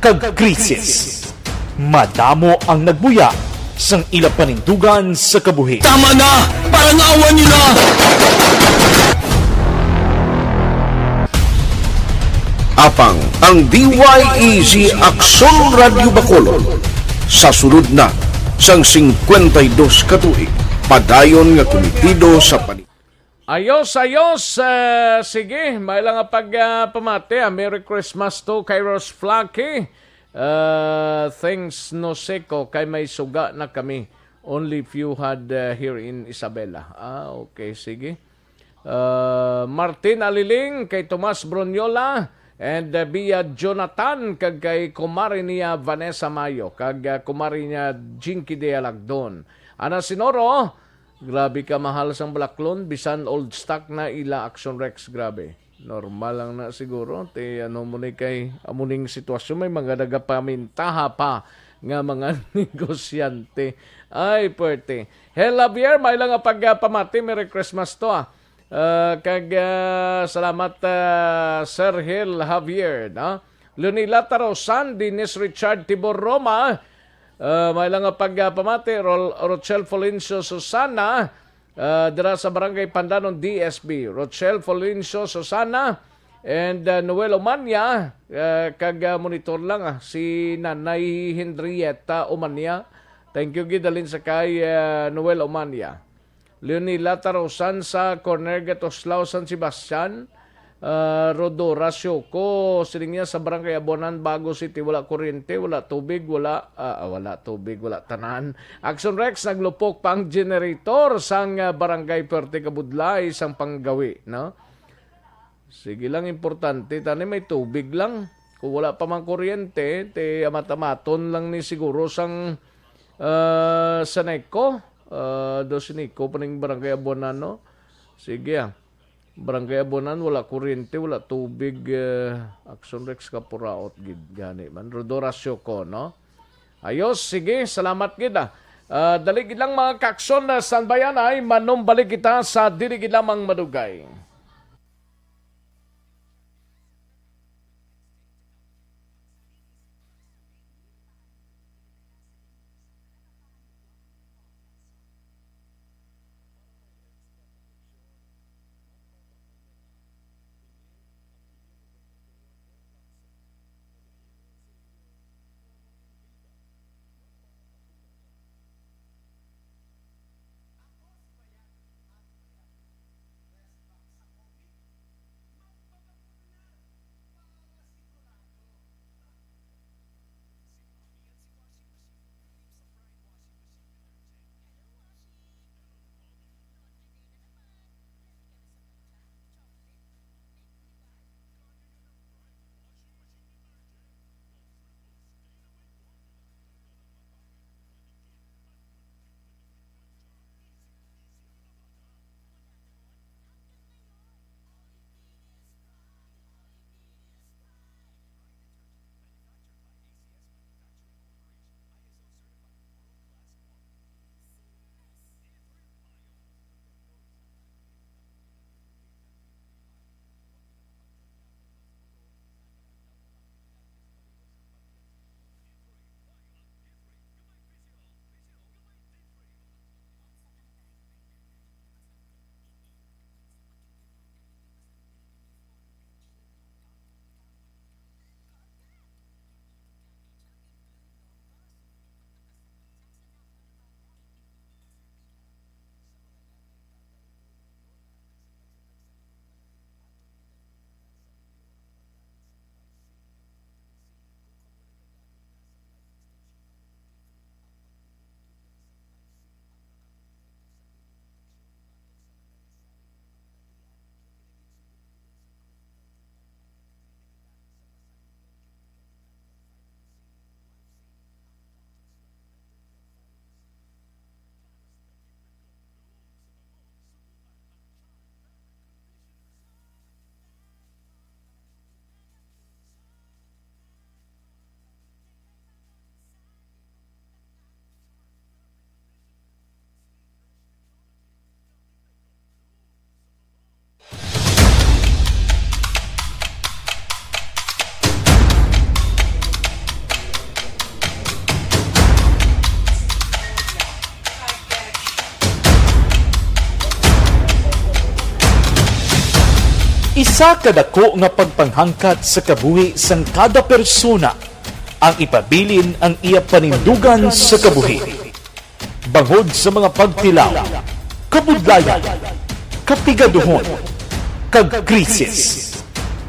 kag krisis, madamo ang nagbuya sang ila panindugan sa kabuhi. Tama na! Parang awan nyo na! Apang ang DYEZ Aksyon Radio Bacolod sa sulod na sang 52 katuig padayon nga komitido sa Ayos. Sige, may lang nga pagpamati. Merry Christmas to Kairos Flaky. Thanks no seko kay may suga na kami. Only few had here in Isabela. Okay, sige. Martin Aliling kay Tomas Bronyola. And via Jonathan kag kay kumari niya Vanessa Mayo kag kumari niya Jinky de Alagdon. Ana Sinoro, grabe ka mahal sang Balaklon bisan old stock na ila Action Rex, grabe. Normal lang na siguro te mo ni kay amuning sitwasyon may mga nagapamintaha pa nga mga negosyante. Ay puwerte. Hey Javier, may lang nga pagpamati, Merry Christmas to salamat Sir Hill Javier, no? Leonila Tarosan, Dennis Richard Tibor Roma, may lang nga pagpamati, Rochelle Folencio Susana, dira sa Barangay Pandanon DSB, Rochelle Folencio Susana, and Noel Omania, kag monitor lang si Nanay Henrietta Omania. Thank you gidalin sa kay Noel Omania. Leonila Tarosan sa Corner Gatoslao San Sebastian, Rodora Sioco, siling niya sa Barangay Abonan, Bago City, wala kuryente, wala tubig, wala tanan. Action Rex, naglupok pang generator sang Barangay Puerte Kabudlay, sang panggawi, no? Sige lang, importante, tani may tubig lang. Kung wala pa mang kuryente, te amatamaton lang ni siguro sang Saneco, Dosinico, paning Barangay Abonan, no? Sige Barangay Abonan, wala kuryente, wala tubig, Action Rex kapuraot gid gani man. Rodora Sioco, no? Ayos, sige, salamat gid. Dali gid lang mga kakson na sanbayan ay manumbalik kita sa dili gid lamang madugay. Isa kadako nga pagpanghangkat sa kabuhi sang kada persona ang ipabilin ang iya panindugan sa kabuhi. Bangod sa mga pagtilaw, kabudlayan, kapigaduhon, kag krisis.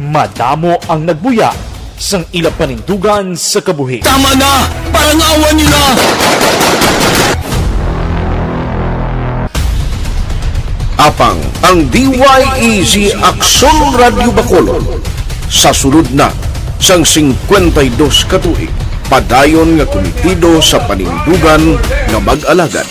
Madamo ang nagbuya sang ila panindugan sa kabuhi. Tama na! Parang awa nila! Apang ang DYEZ Aksyon Radio Bacolod sa sulod na sang 52 katuig padayon nga komitido sa panindugan nga mag-alagad.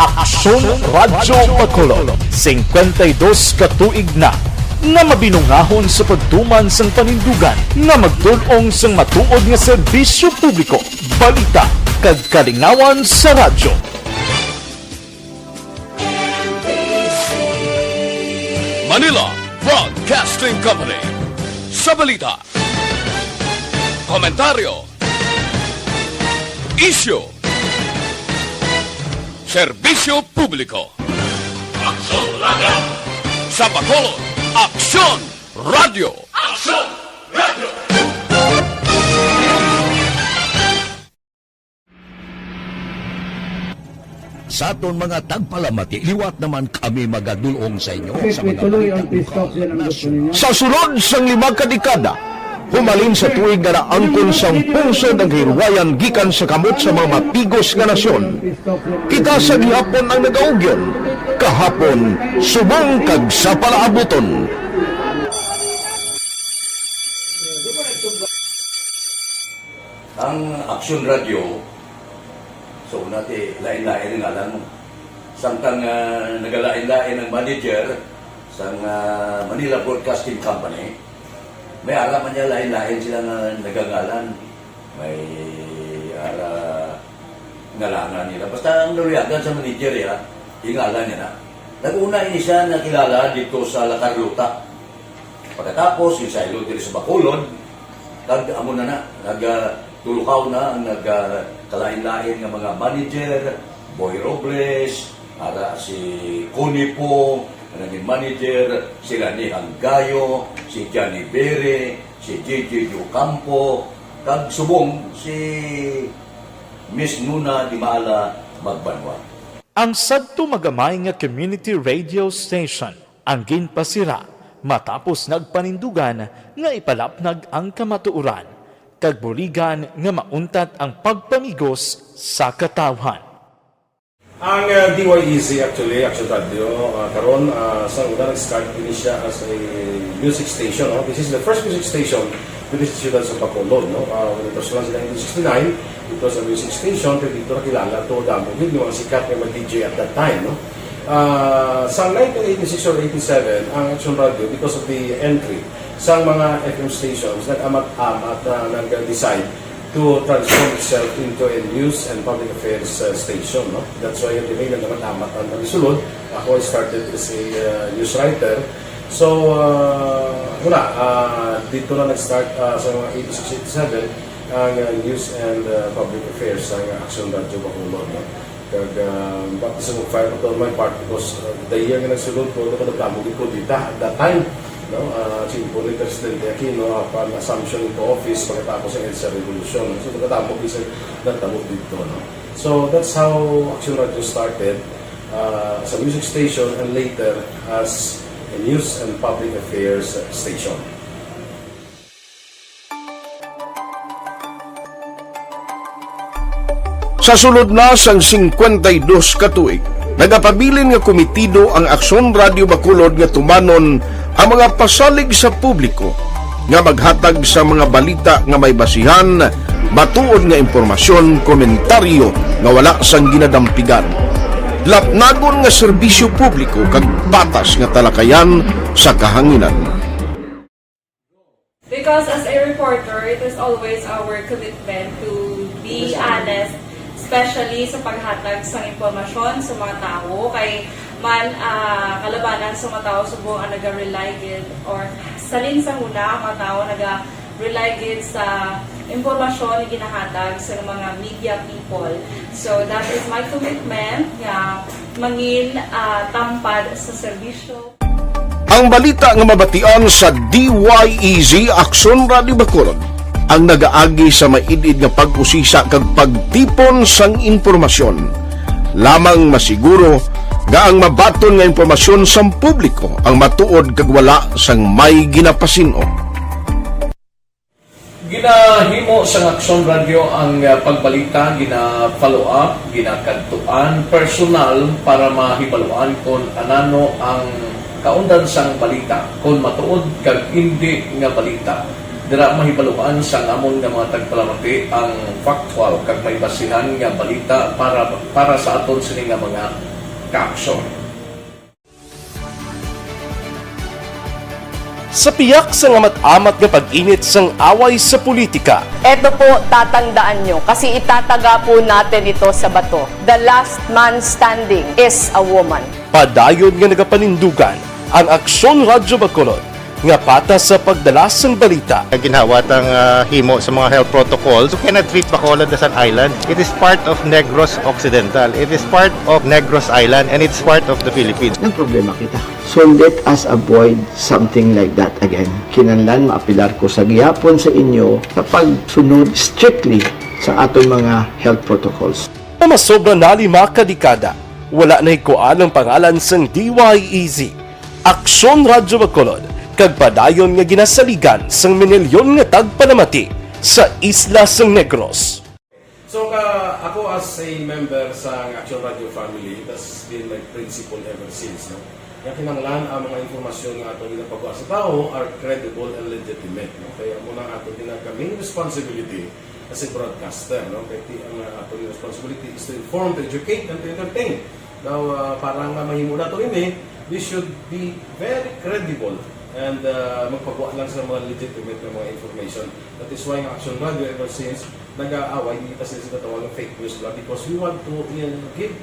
Aksyon Radio Bacolod 52 katuig na nga mabinungahon sa pagtuman sang panindugan nga magdulong sang matuod nga serbisyo publiko, balita kag kalingawan sa radyo. Manila Broadcasting Company sa balita, komentaryo, issue, serbisyo publiko. Aksyon Radio sa Bacolod. Aksyon Radio! Aksyon Radio! sa aton mga tagpalamati, liwat naman kami magadulong sa inyo sa mga sa sulod sang 5 kadekada, humalin sa tuig nga naangkon sang pungsod ang hirwayan gikan sa kamot sa mga mapigos nga nasyon. Kita sa gihapon ang nagaugyon, kahapon subong kag sa palaabuton. Ang Aksyon Radio, so natin lain-lain ang alam mo. Samtang nagalain-lain ang manager sa Manila Broadcasting Company, may alaman niya lain-lain sila nga nagangalan. May ngalangan nila. Basta ang naluyagan sa manager ya, ingalan niya na. Nag-una ini siya nakilala dito sa La Carlota. Pagkatapos, yung sa ilo dito sa Bacolod, amo na nagtulukaw na ang nagkalain-lain ng mga manager, Boy Robles, si Connie po, naging manager, sila ni Anggayo, si Johnny Bere, si JJ Ocampo, kag subong si Miss Nuna Di Mala Magbanwa. Ang sadto magamay nga community radio station ang ginpasira matapos nagpanindugan nga ipalapnag ang kamatuuran kag buligan nga mauntat ang pagpamigos sa katawhan. Ang DYEZ actually, Action Radio, karon sa una nag-start din siya as a music station. No? This is the first music station with the Ciudad sa Bacolod. No? When it was launched in 1969, it was a music station, pero dito nakilala to damo din yung mga sikat na mag-DJ at that time. No? Sa 1986 or 87, ang Action Radio, because of the entry sa mga FM stations, nag-amat-amat nag-decide to transform itself into a news and public affairs station. No? That's why yung dinay na naman-amat ang nalisulod. Ako started as a news writer. So, dito na nag-start sa mga 86-87 ang news and public affairs ng Action Radio Bacolod. No? Kag baptism of fire on my part because the year nga nagsulod ko, nagdamugin ko dito at that time. No, simple ni Presidente Aquino upon assumption into office pagkatapos ng EDSA Revolution. So nagdamog isa nagdamog dito. No? So that's how Action Radio started as a music station and later as a news and public affairs station. Sa sulod na sang 52 ka tuig, nagapabilin nga komitido ang Aksyon Radio Bacolod nga tumanon ang mga pasalig sa publiko nga maghatag sa mga balita nga may basihan, matuod nga impormasyon, komentaryo nga wala sang ginadampigan. Lapnagon nga serbisyo publiko kag batas nga talakayan sa kahanginan. Because as a reporter, it is always our commitment to be honest, especially sa paghatag sa impormasyon sa mga tao kay man kalabanan sa mga tao subong ang naga-rely gid or salin sa una ang mga tao naga-rely gid sa impormasyon na ginahatag sa mga media people. So that is my commitment nga mangin tampad sa serbisyo. Ang balita nga mabatian sa DYEZ Aksyon Radio Bacolod ang nagaagi sa maidid nga pag-usisa kag pagtipon sang impormasyon. Lamang masiguro nga ang mabaton nga impormasyon sa publiko ang matuod kag wala sang may ginapasino. Ginahimo sa Aksyon Radio ang pagbalita, gina-follow up, ginakadtuan personal para mahibaluan kung anano ang kaundan sang balita, kung matuod kag hindi nga balita. Dira mahibaluan sang amon nga mga tagpalamati ang factual kag may basihan nga balita para sa aton sini nga mga kaaksyon. Sa piyak sa amat-amat nga pag-init sang away sa politika. Ito po, tatandaan nyo, kasi itataga po natin ito sa bato. The last man standing is a woman. Padayon nga nagapanindugan ang Aksyon Radio Bacolod nga patas sa pagdalas ng balita. Ginhawat ang himo sa mga health protocols. You cannot treat Bacolod as an island. It is part of Negros Occidental. It is part of Negros Island and it's part of the Philippines. Ang problema kita. So let us avoid something like that again. Kinahanglan maapilar ko sa gihapon sa inyo sa pagsunod strictly sa atong mga health protocols. Masobra na 5 kadekada wala na ikuan ang pangalan sang DYEZ. Aksyon Radyo Bacolod, kag padayon nga ginasaligan sang minilyon nga tagpanamati sa isla sang Negros. So ako as a member sa Action Radio family, that's been my principle ever since. No? Kaya kinanglan ang mga informasyon nga atong ginapagawa sa tao are credible and legitimate. No? Kaya muna atong ginagkaming responsibility as a broadcaster. No? Kaya ang atong responsibility is to inform, to educate, and to entertain. Now, para nga mahimo na ito we should be very credible and magpagawa lang sa mga legitimate na mga information. That is why ang Action Radio ever since nag-aaway, hindi kasi sila tawag ng fake news lang because we want to give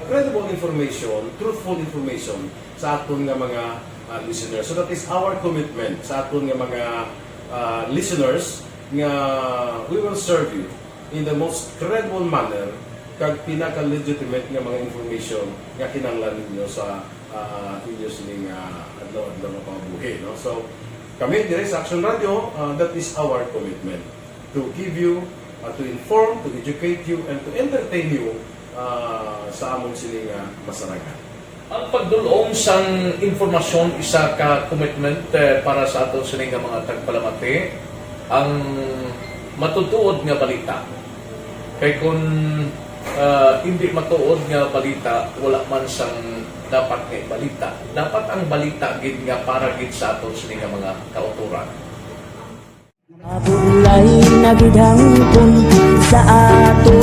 credible information, truthful information sa aton nga mga listeners. So that is our commitment sa aton nga mga listeners nga we will serve you in the most credible manner kag pinaka-legitimate nga mga information nga kinahanglan ninyo sa inyo sining adlaw-adlaw nga pambuhi. No? So kami dire sa Action Radio, that is our commitment to give you, to inform, to educate you, and to entertain you sa among sining masarangan. Ang pagdulong sang informasyon isa ka commitment para sa aton sining mga tagpalamati ang matutuod nga balita. Kay kung hindi matuod nga balita, wala man sang dapat nga balita. Dapat ang balita gid nga para gid sa aton sining mga kauturan.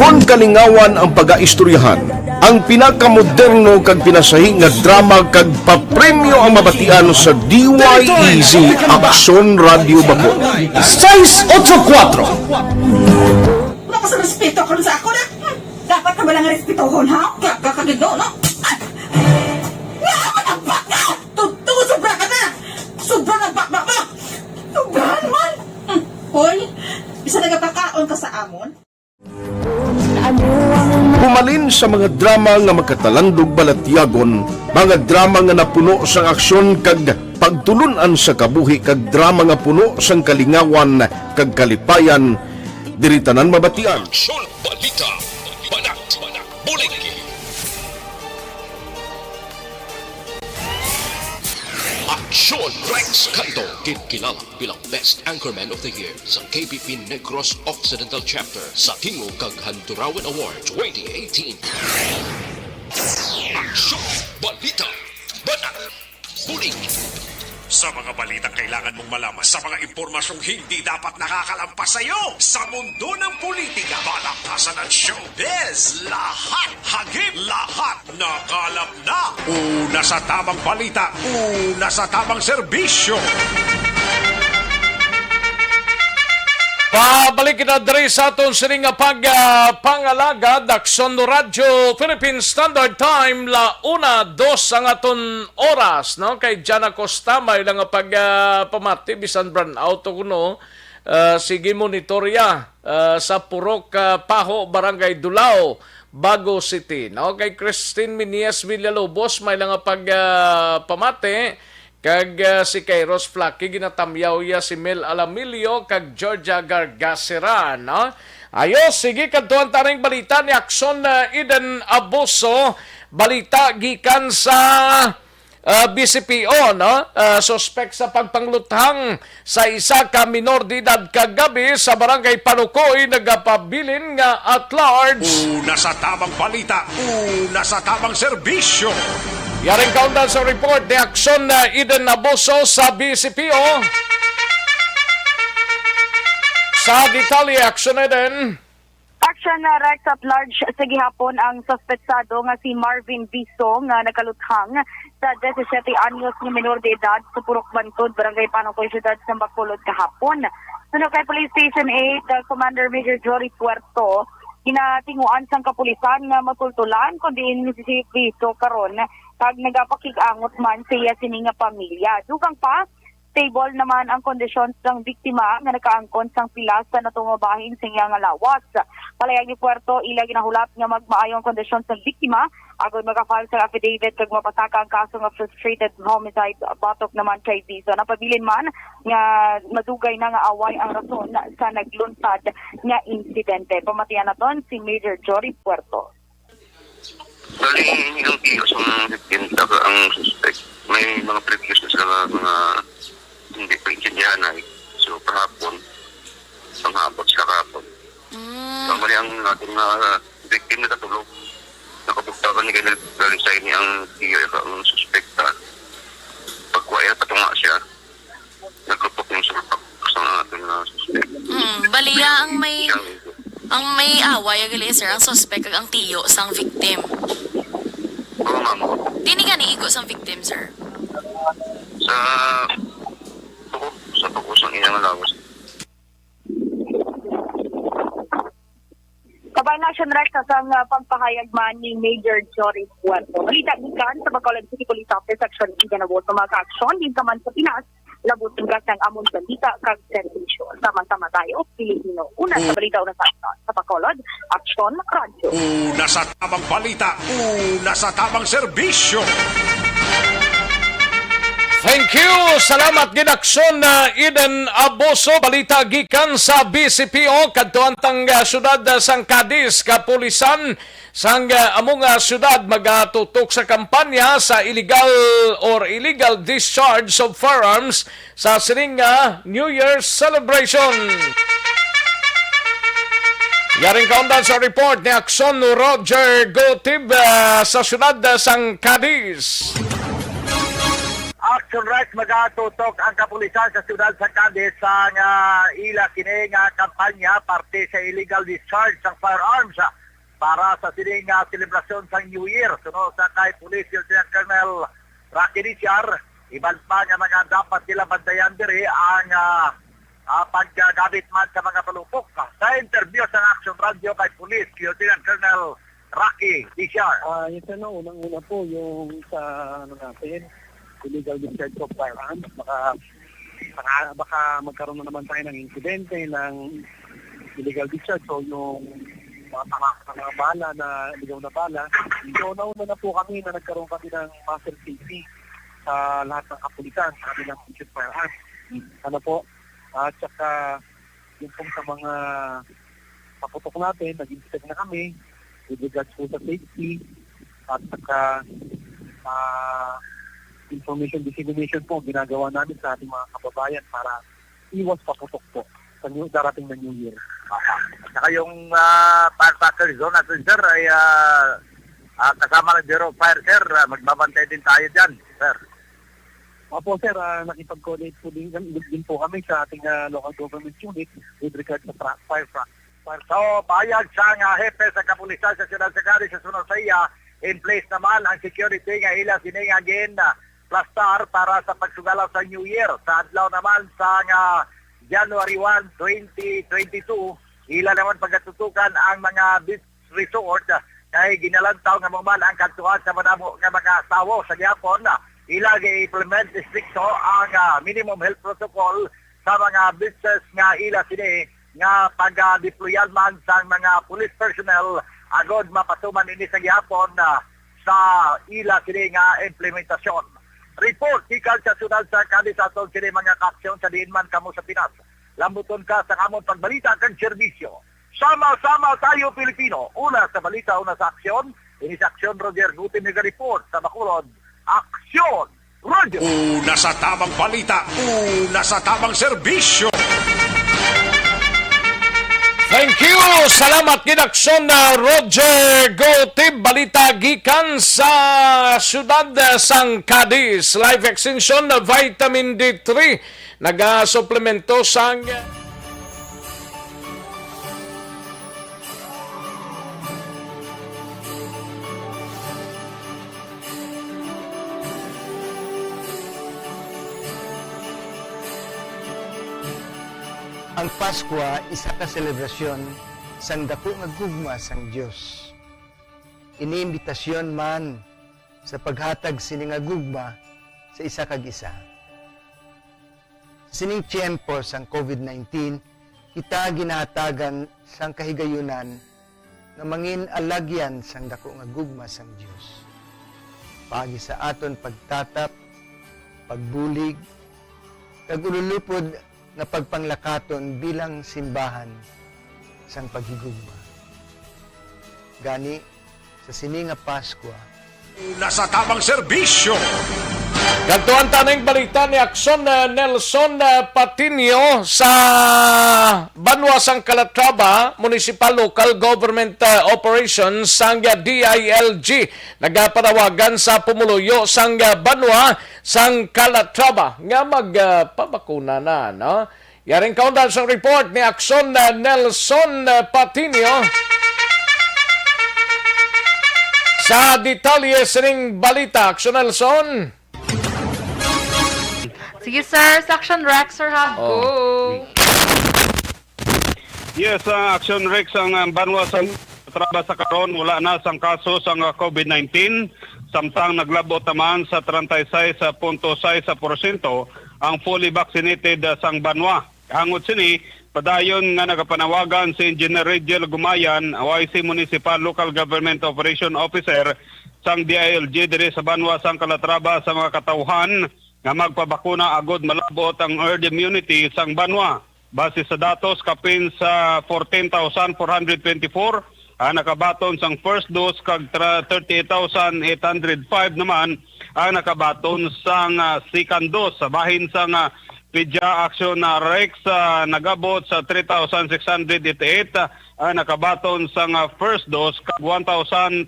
Kung kalingawan ang pag-aistoryahan, ang pinakamoderno kag pinasahi nga drama kag papremyo ang mabatian sa DYEZ Aksyon Radio Bacolod. 684 Wala ko sa respeto karon sa ako na. Dapat ka ba lang respetohon, ha? Kakagino, no? Tunggu sobra ka na! Sobra ng bakbak mo! Sobrahan man! Hoy, bisa nagapakaon ka sa amon? Pumalin sa mga drama nga magkatalandog balatyagon, mga drama nga napuno sa aksyon kag pagtulunan sa kabuhi kag drama nga puno sang kalingawan kag kalipayan, diri tanan mabatian. Aksyon Balita, Banat, Bulig. Aksyon Rex Canto, kilala bilang Best Anchorman of the Year sa KBP Negros Occidental Chapter sa Tingog kag Handurawan Award 2018. Aksyon Balita, Banat, Bulig. Sa mga balitang kailangan mong malaman, sa mga impormasyong hindi dapat nakakalampas sa iyo, sa mundo ng politika, balaktasan ng showbiz, lahat, hagip, lahat, nakalap na. Una sa tamang balita, una sa tamang serbisyo. Pabalik na diri sa aton sining pangalaga Aksyon Radio Philippine Standard Time la 1:02 ang aton oras no kay Jana Costa may lang pamati bisan brand out kuno sige monitorya sa Purok Paho Barangay Dulao Bago City no kay Christine Minias Villalobos may lang pamati kag si Kairos Flaky ginatamyaw ya si Mel Alamilio kag Georgia Gargasera no ayo sige kadtuan taning balita ni Aksyon Eden Abuso balita gikan sa BCPO no suspect sa pagpangluthang sa isa ka minor de edad kagabi sa barangay Panukoy nagapabilin nga at large. Una sa tamang balita, una sa tamang serbisyo. Yaring kaundan sa report ni Aksyon Eden Abuso sa BCPO. Sa detalye, Aksyon Eden. Action Rex at large sa gihapon ang suspetsado nga si Marvin Biso nga nakaluthang sa 17 anyos nga minor de edad sa Purok Bantod, Barangay Panukoy, Siyudad sa Bacolod kahapon. Suno kay Police Station 8, Commander Major Jory Puerto, ginatinguan sang kapulisan nga matultulan kundi si Biso karon kag nagapakig-angot man siya sining nga pamilya. Dugang pa stable naman ang kondisyon ng biktima nga nakaangkon sang pilas sa natungabahin sa nga lawas. Palayag ni Puerto, ila ginahulat nga magmaayong kondisyon sa biktima agad magka-file sa affidavit kag mapasaka ang kaso nga frustrated homicide batok naman kay Biso. Napabilin man nga madugay na nga away ang rason sa naglunsad nga insidente. Pamatian naton si Major Jory Puerto. Bali, yung tiyo sa mga victim, ang suspect, may mga previous na sila mga hindi pag-intindihan ay. So, kahapon, panghapon sila kahapon. Kamali ang ating victim na katulog. Nakapagtakan ni galing sa ini ang tiyo ang suspekta. Pagkwaya, patunga siya. Naglutok yung sulpak sa ating suspect. Baliya ang may away gali sir ang suspect kag ang tiyo sang victim. Oo, ma'am. Dini nga niigo sang victim, sir? Sa tukusang iyang lawas. Kabanasyon Rex ang pagpahayag man ni Major Jory Puerto. Malita gikan sa Bacolod City Police Office Section Iganabot sa mga ka-aksyon din ka man sa Pinas. Labot nga ng amon balita kag servisyo. Sama-sama tayo, Pilipino. Una sa balita, una sa Bacolod, Aksyon Radio. Una sa tamang balita, una sa tamang serbisyo. Thank you. Salamat ginaksyon na Eden Aboso. Balita gikan sa BCPO kadtuantang syudad sang Cadiz, kapulisan sang among syudad magatutok sa kampanya sa illegal discharge of firearms sa sining New Year's celebration. Yaring kaundan sa report ni Akson Roger Gotib sa syudad sang Cadiz. Action Rights magatutok ang kapulisan sa siyudad sa Cadiz sa ila kini nga kampanya parte sa illegal discharge ng firearms para sa sining selebrasyon sa New Year. Sunod sa kay Police Lieutenant Colonel Rocky Richard, iban pa nga mga dapat nila bantayan diri ang paggamit man sa mga palupok. Sa interview sa Action Radio kay Police Lieutenant Colonel Rocky Richard. Ito na, unang-una po yung sa natin, illegal discharge of firearms. Baka magkaroon na naman tayo ng insidente ng illegal discharge. So yung mga bala na ligaw na bala. So nauna na po kami na nagkaroon kami ng master safety sa lahat ng kapulisan sa kanilang discharge firearms. Ano po? At saka yung pong sa mga paputok natin, nag-inspect na kami with regards po sa safety at saka information dissemination po ginagawa namin sa ating mga kababayan para iwas paputok po sa darating na New Year. At saka yung firefighter zone natin, sir, ay kasama ng Bureau of Fire, sir. Magbabantay din tayo dyan, sir. Opo, sir, nakipag-coordinate po din po kami sa ating local government unit with regards sa fire. So, bayag sa hepe sa kapulisan sa Siyudad sa Cadiz sa sunod sa iya, in place naman ang security nga ila sining again plastar para sa pagsugalaw sa New Year. Sa adlaw naman sa January 1, 2022, ila naman pagkatutukan ang mga beach resort kay ginalantaw nga man ang kadtuan sa madamo nga mga tawo sa gyapon. Ila gi-implement stricto ang minimum health protocol sa mga beaches nga ila sini nga pag-deployan man sa mga police personnel agod mapatuman ini sa gyapon sa ila sini nga implementasyon. Report ikan sa siyudad sa Cadiz atol kini mga kaaksyon sa diin man kamo sa Pinas. Lambuton ka sa amon pagbalita kang serbisyo. Sama-sama tayo Pilipino. Una sa balita, una sa aksyon. Ini sa aksyon Roger Gutim report sa Bacolod. Aksyon Radio. Una sa tamang balita, una sa tamang serbisyo. Thank you! Salamat ginaksyon na Roger Gotib. Balita gikan sa siyudad sang Cadiz. Life extension na vitamin D3. Naga-suplemento sang... Ang Pasko isa ka selebrasyon sang dako nga gugma sang Dios. Iniimbitasyon man sa paghatag sini nga gugma sa isa kag isa. Sining tiyempo sang COVID-19, kita ginahatagan sang kahigayunan nga mangin alagyan sang dako nga gugma sang Dios. Pagi sa aton pagtatap, pagbulig, kag ululupod na pagpanglakaton bilang simbahan sang paghigugma. Gani, sa sini nga Pasko. Nasa tamang serbisyo. Gantuan taning balita ni Akson Nelson Patinio sa Banwa sang Calatrava Municipal Local Government Operations sang DILG. Nagapanawagan sa pumuluyo sang Banwa sang Calatrava nga magpabakuna na, no? Yaring kaundan sa report ni Akson Nelson Patinio. Sa detalye sining balita, Akson Nelson. Sige sir, sa Action Rex, sir, have go. Yes, Action Rex ang Banwa sa Traba sa karon wala na sang kaso sang COVID-19 samtang naglabot naman sa 36.6% ang fully vaccinated sang Banwa. Hangod sini padayon nga nagapanawagan si Engineer Rigel Gumayan, YC Municipal Local Government Operation Officer sang DILG diri sa Banwa sang Calatrava sa mga katawhan nga magpabakuna agod malabot ang herd immunity sang Banwa. Base sa datos kapin sa 14,424 ang nakabaton sang first dose kag 38,805 naman ang nakabaton sang second dose. Sa bahin sang Pidya Action Rex nagabot sa 3,688 ang nakabaton sang first dose kag 1,232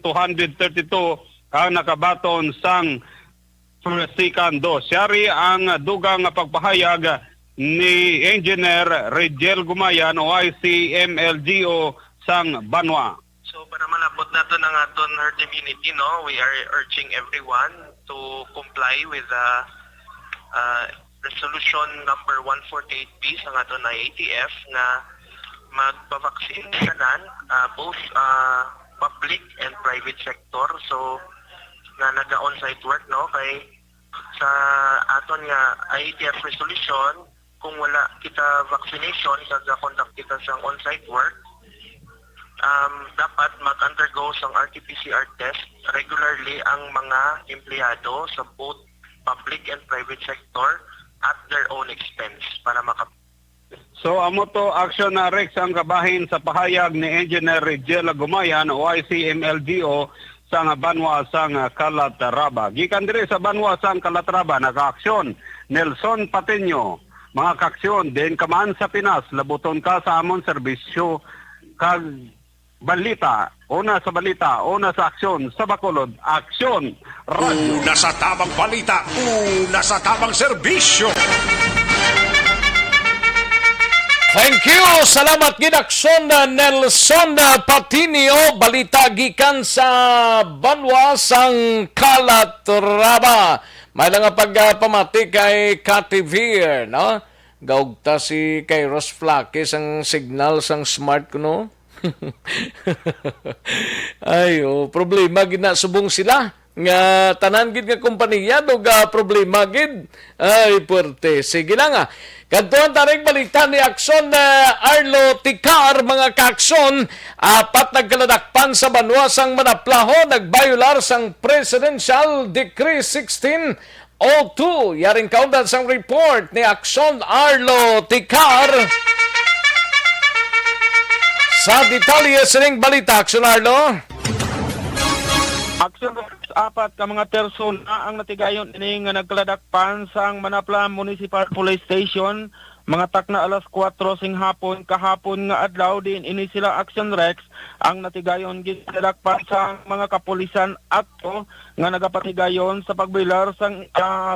ang nakabaton sang second dose. Yari ang dugang pagpahayag ni Engineer Rigel Gumayan o ICMLGO sang Banwa. So para malabot nato ng aton herd immunity, no, we are urging everyone to comply with resolution number 148B sa aton IATF nga magpa-vaccine kanan both public and private sector. So nga naga-on-site work, no, kay sa aton nga IATF resolution kung wala kita vaccination kaga-conduct kita sa on-site work, dapat mag-undergo sang RT-PCR test regularly ang mga empleyado sa both public and private sector at their own expense para So amo to Action Rex ang kabahin sa pahayag ni Engineer Rigel Gumayan o ICMLGO sa Banwa sang Calatrava. Gikan diri sa Banwa sang Calatrava naka-aksyon Nelson Patinio. Mga kaksyon din kaman sa Pinas labuton ka sa amon serbisyo kag balita, una sa balita, una sa aksyon sa Bacolod, Aksyon Radio. Una sa tamang balita, una sa tamang serbisyo. Thank you. Salamat gid Akson Nelson Patinio, balita gikan sa Banwa sang Calatrava. May lang pagpamati kay Kativir, no? Gaugta si kay Ross Flakes ang signal sang smart kuno. Ay, problema gid na subong sila nga tanan gid nga kompanya dog problema gid. Ay, puwerte. Sige lang Kadtuan taring balita ni Akson Arlo Ticar, mga kaakson, apat nagkaladakpan sa Banwa sang Manaplaho, nagbayular sang Presidential Decree 1602. Yaring kaundan sang report ni Akson Arlo Ticar. Sa detalye sining balita, Akson Arlo. Action apat ka mga persona ang natigayon ini nga nagkaladakpan sang Manapla Municipal Police Station mga takna alas 4 sing hapon kahapon nga adlaw din ini sila Action Rex ang natigayon gidakpan sang mga kapulisan ato nga nagapatigayon sa pagbilar sang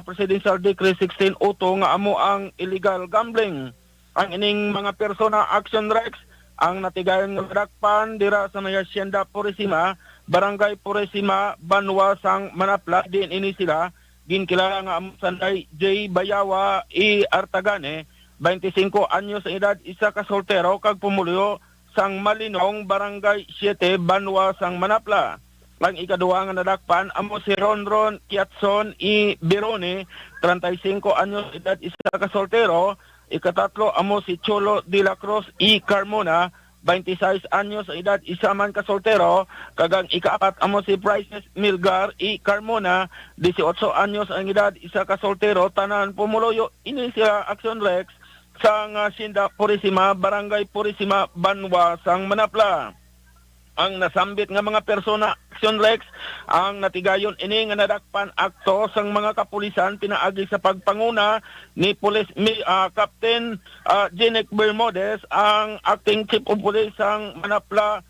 Presidential Decree 1602 nga amo ang illegal gambling. Ang ining mga persona Action Rex ang natigayon nga dakpan dira sa may Hacienda Purisima, Barangay Purisima, Banwa sang Manapla. Din ini sila ginkilala nga Sanday J. Bayawa E. Artagane, 25 anyos sa edad, isa ka soltero kag pumulyo sang Malinong, Barangay 7, Banwa sang Manapla. Ang ikaduha nga nadakpan amo si Ronron Kiatson E. Birone, 35 anyos sa edad, isa ka soltero. Ikatatlo amo si Cholo de la Cruz E. Carmona, 26 anyos sa edad, isa man ka soltero. Kagang ikaapat amo si Prices Milgar E. Carmona, 18 anyos ang edad, isa ka soltero. Tanan pumuloyo ini sila Action Rex sang Hacienda Purisima, Barangay Purisima, Banwa sang Manapla. ang nasambit nga mga persona Action Rex ang natigayon ini nga nadakpan akto sang mga kapulisan pinaagi sa pagpanguna ni Captain Jenek Bermudez, ang acting chief of police sang Manapla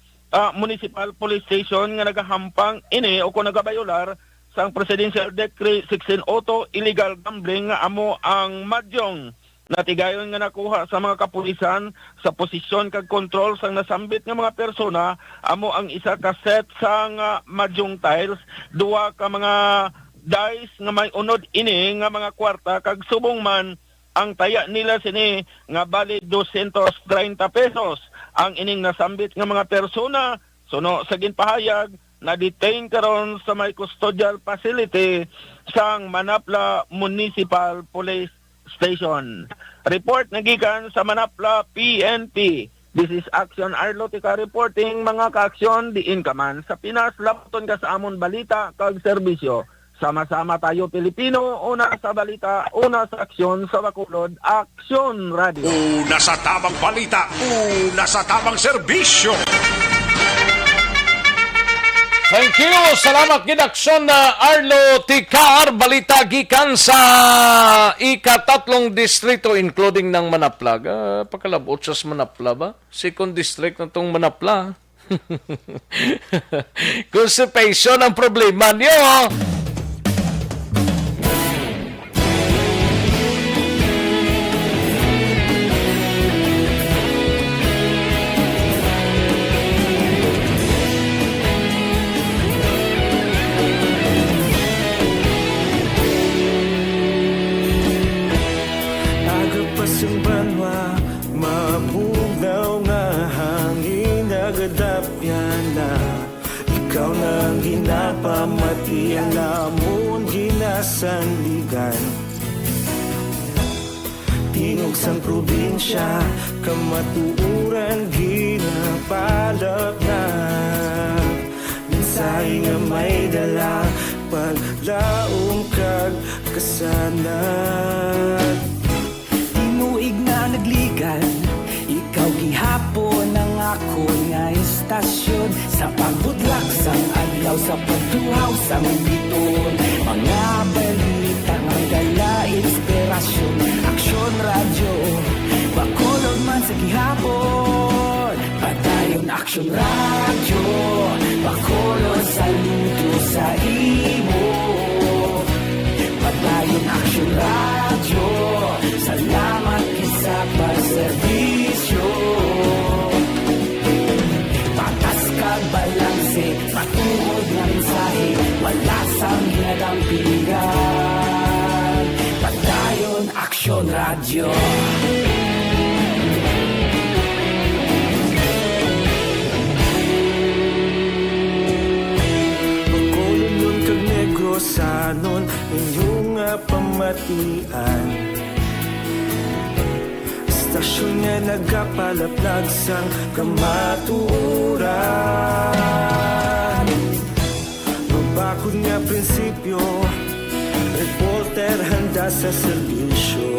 Municipal Police Station nga nagahampang ini o kung nagabayolar sang Presidential Decree 1602 illegal gambling nga amo ang madyong natigayon nga nakuha sa mga kapulisan sa posisyon kag kontrol sang nasambit nga mga persona. Amo ang isa ka set sang madyong tiles, duwa ka mga dice nga may unod ini nga mga kwarta kag subong man ang taya nila sini nga bali 230 pesos. Ang ining nasambit nga mga persona suno sa ginpahayag na-detain karon sa may custodial facility sang Manapla Municipal Police Station. Report nagikan sa Manapla PNP. This is Action Arlotica reporting, mga ka-aksyon diin ka man sa Pinas, laputon ka sa amon balita kag serbisyo. Sama-sama tayo Pilipino, una sa balita, una sa aksyon sa Bacolod, Action Radio. Una sa tamang balita, una sa tamang serbisyo. Thank you. Salamat ginaksyon na Arlo Ticar. Balita gikan sa ika-3 distrito including ng Manapla. Pakalabot sa Manapla ba? Second district na itong Manapla. Constipation ang problema niyo. Ikaw nang ginapamati ang namon ginasandigan. Tingog sang probinsya kamatuuran ginapalap na. Mensahe nga may dala paglaong kag kasanat. Tinuig na nagligan, ikaw gihapon ang ako nga istasyon. Sa pagbudlak sang adlaw, sa pagtuhaw sang biton. Mga balita nga dala inspirasyon. Aksyon radyo, Bacolod man sa gihapon. Padayon Aksyon radyo, Bacolod saludo sa imo. Padayon Aksyon radyo, salamat isa pagserbisyo. Patas kag balanse, matuod nga mensahe, wala sang ginadampigan. Padayon Aksyon radyo. Bacolod nun kag Negrosanon, inyong pamatian. Stasyon nga nagapalaplag sang kamatuuran. Mabakod nga prinsipyo, reporter handa sa serbisyo.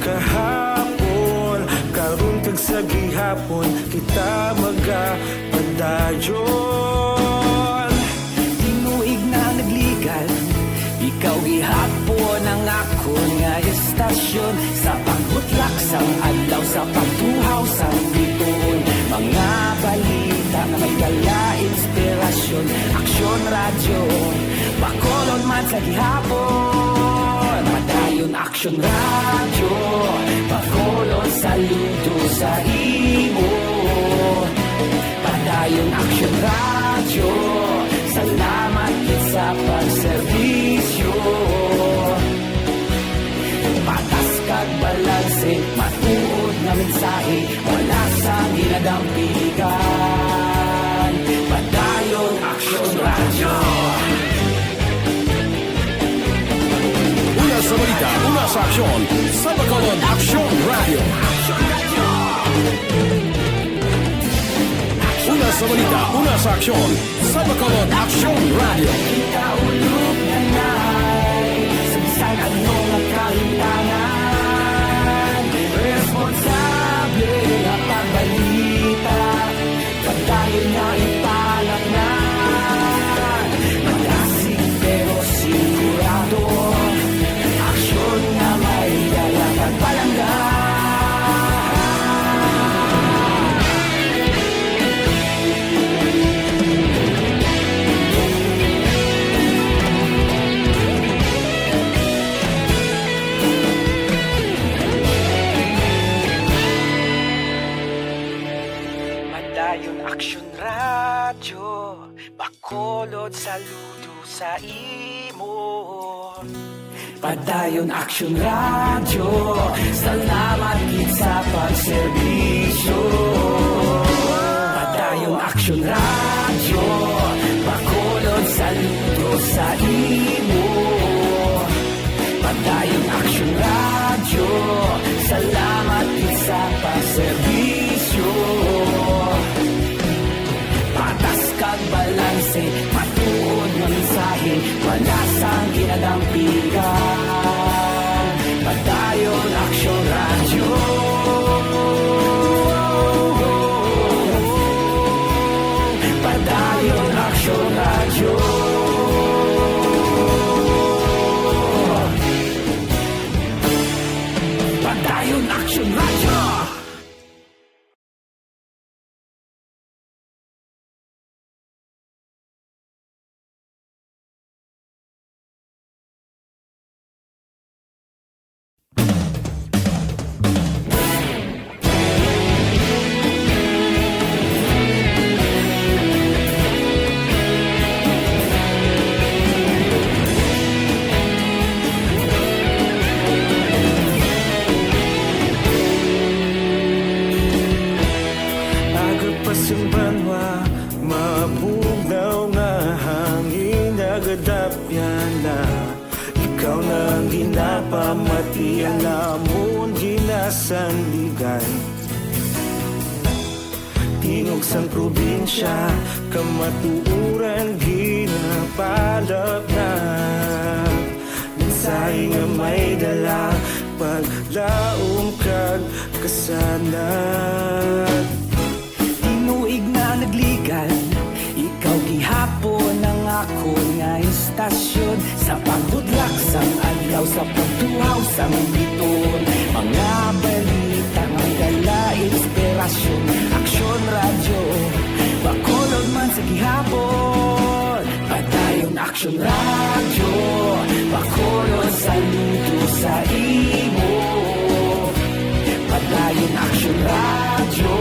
Kahapon, karon kag sa gihapon, kita magapadayon. Tinuig na nagligan, ikaw gihapon ang ako nga istasyon. Sa pagbutlak sang adlaw, sa pagtuhaw sang biton. Mga balita na may dala inspirasyon. Aksyon radyo, Bacolod man sa gihapon. Padayon Aksyon radyo, Bacolod saludo sa imo. Padayon Aksyon radyo, salamat sa pagserbisyo. Patas kag balanse, matuod nga mensahe, wala sang ginadampigan. Padayon Aksyon radyo. Una sa balita, una sa aksyon, sa Bacolod Aksyon Radio. Una sa balita, una sa aksyon, sa Bacolod Aksyon Radio. Ikaulog na na'y sabisan anong nagkalintangan. Responsable na pagbalita, pagdayon na Padayon Action Radio, Bacolod saludo sa imo. Padayon Action Radio, salamat gid sa pagserbisyo. Padayon Action Radio, Bacolod saludo sa imo. Padayon Action Radio, salamat gid sa pagserbisyo. Patas kag balanse, matuod nga mensahe, wala sang ginadampigan. Padayon Action Radio. Padayon Action Radio. Padayon Action Radio. Agapasumbanwa, mabugnaw nga hangin nagadapyan na. Ikaw nang ginapamati ang namon ginasandigan. Tingog sang probinsya, kamatuuran ginapalap na. Mensahe nga may dala, paglaom kag kasanat. Tinuig na nagligan, ikaw gihapon ang ako nga istasyon. Sa pagbudlak sang adlaw, sa pagtuhaw sang biton. Mga balita nga dala inspirasyon. Action Radio, Bacolod man sa gihapon. Padayon Action Radio, Bacolod saludo sa imo. Padayon Action Radio,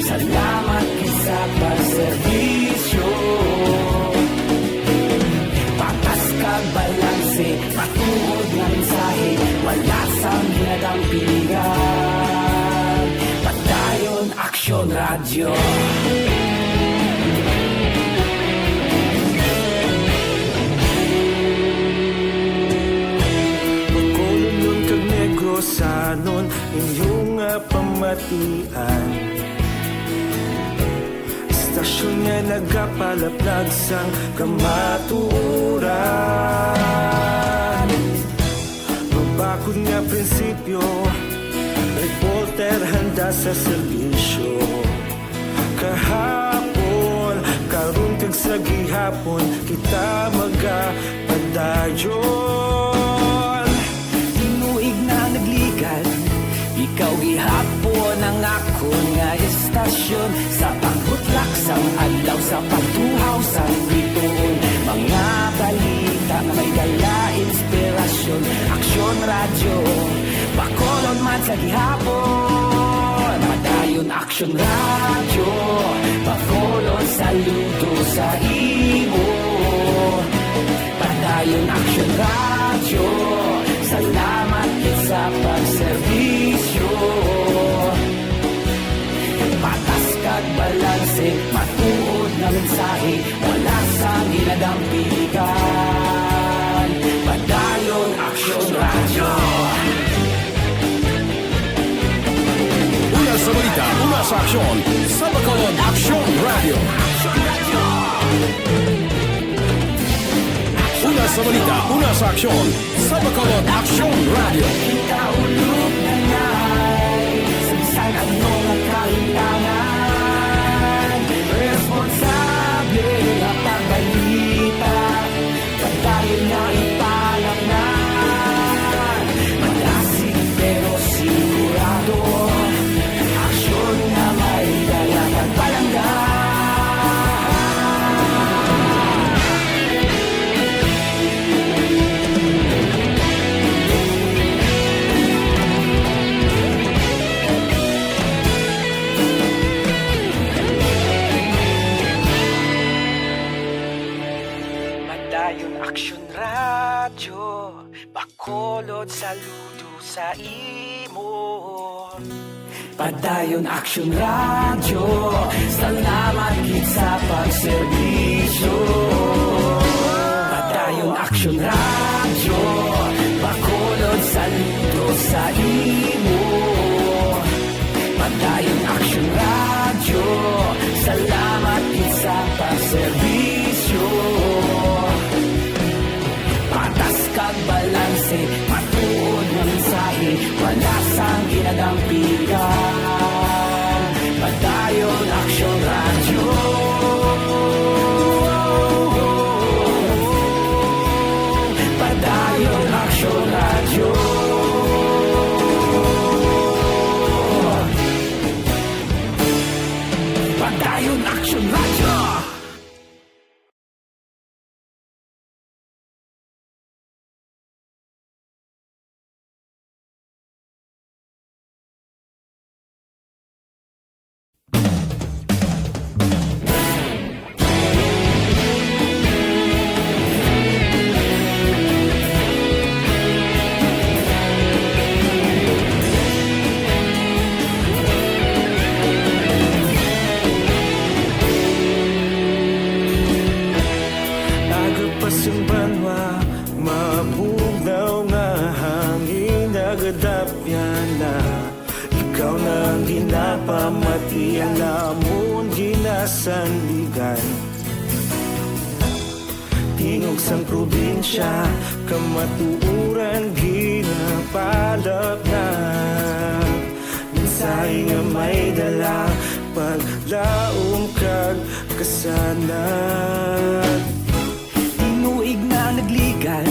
salamat sa pagserbisyo. Patas kag balanse, matuod nga mensahe, wala sang ginadampigan. Padayon Action Radio. Bacolod kag Negros anon inyong pamatian. Istasyon nga nagapalaplag sang kamatuuran. Mabakod nga prinsipyo, reporter handa sa serbisyo. Kahapon, karon kag sa gihapon, kita magapadayon. Tinuig na nagligan, ikaw gihapon ang ako nga istasyon. Sa pagbutlak sang adlaw, sa pagtuhaw sang biton. Mga balita nga may dala inspirasyon. Action Radio, Bacolod man sa gihapon. Padayon Action Radio, Bacolod saludo sa imo. Padayon Action Radio, salamat sa pagserbisyo. Patas kag balanse, matuod na mensahe, wala sang ginadampigan. Padayon Action Radio. Una sa balita, una sa aksyon, sa Bacolod Action Radio. Una sa balita, una sa aksyon, sa Bacolod Action Radio. Kaulog na na'y sabisan ang mga kalintangan. Responsable na pagbalita, pagdayon na ipalak na. Malasig pero sigurado, aksyon na may dalang at palanggan. Bacolod, saludo sa imo. Padayon Action Radio, salamat gid sa pagserbisyo. Padayon Action Radio, Bacolod, saludo sa imo. Padayon Action Radio, salamat gid sa pagserbisyo. Patas kag balanse, matuod ng mensahe, wala sang ginadampigan. Padayon Action Radio. Padayon Action Radio. Padayon Action Radio. Agapasumbanwa, mabugnaw nga hangin nagadapyan na. Ikaw nang ginapamati, alamon ginasandigan. Tingog sang probinsya, kamatuuran ginapalap na. Minsay nga may dala, paglaom kag kasanat. Tinuig na nagligan,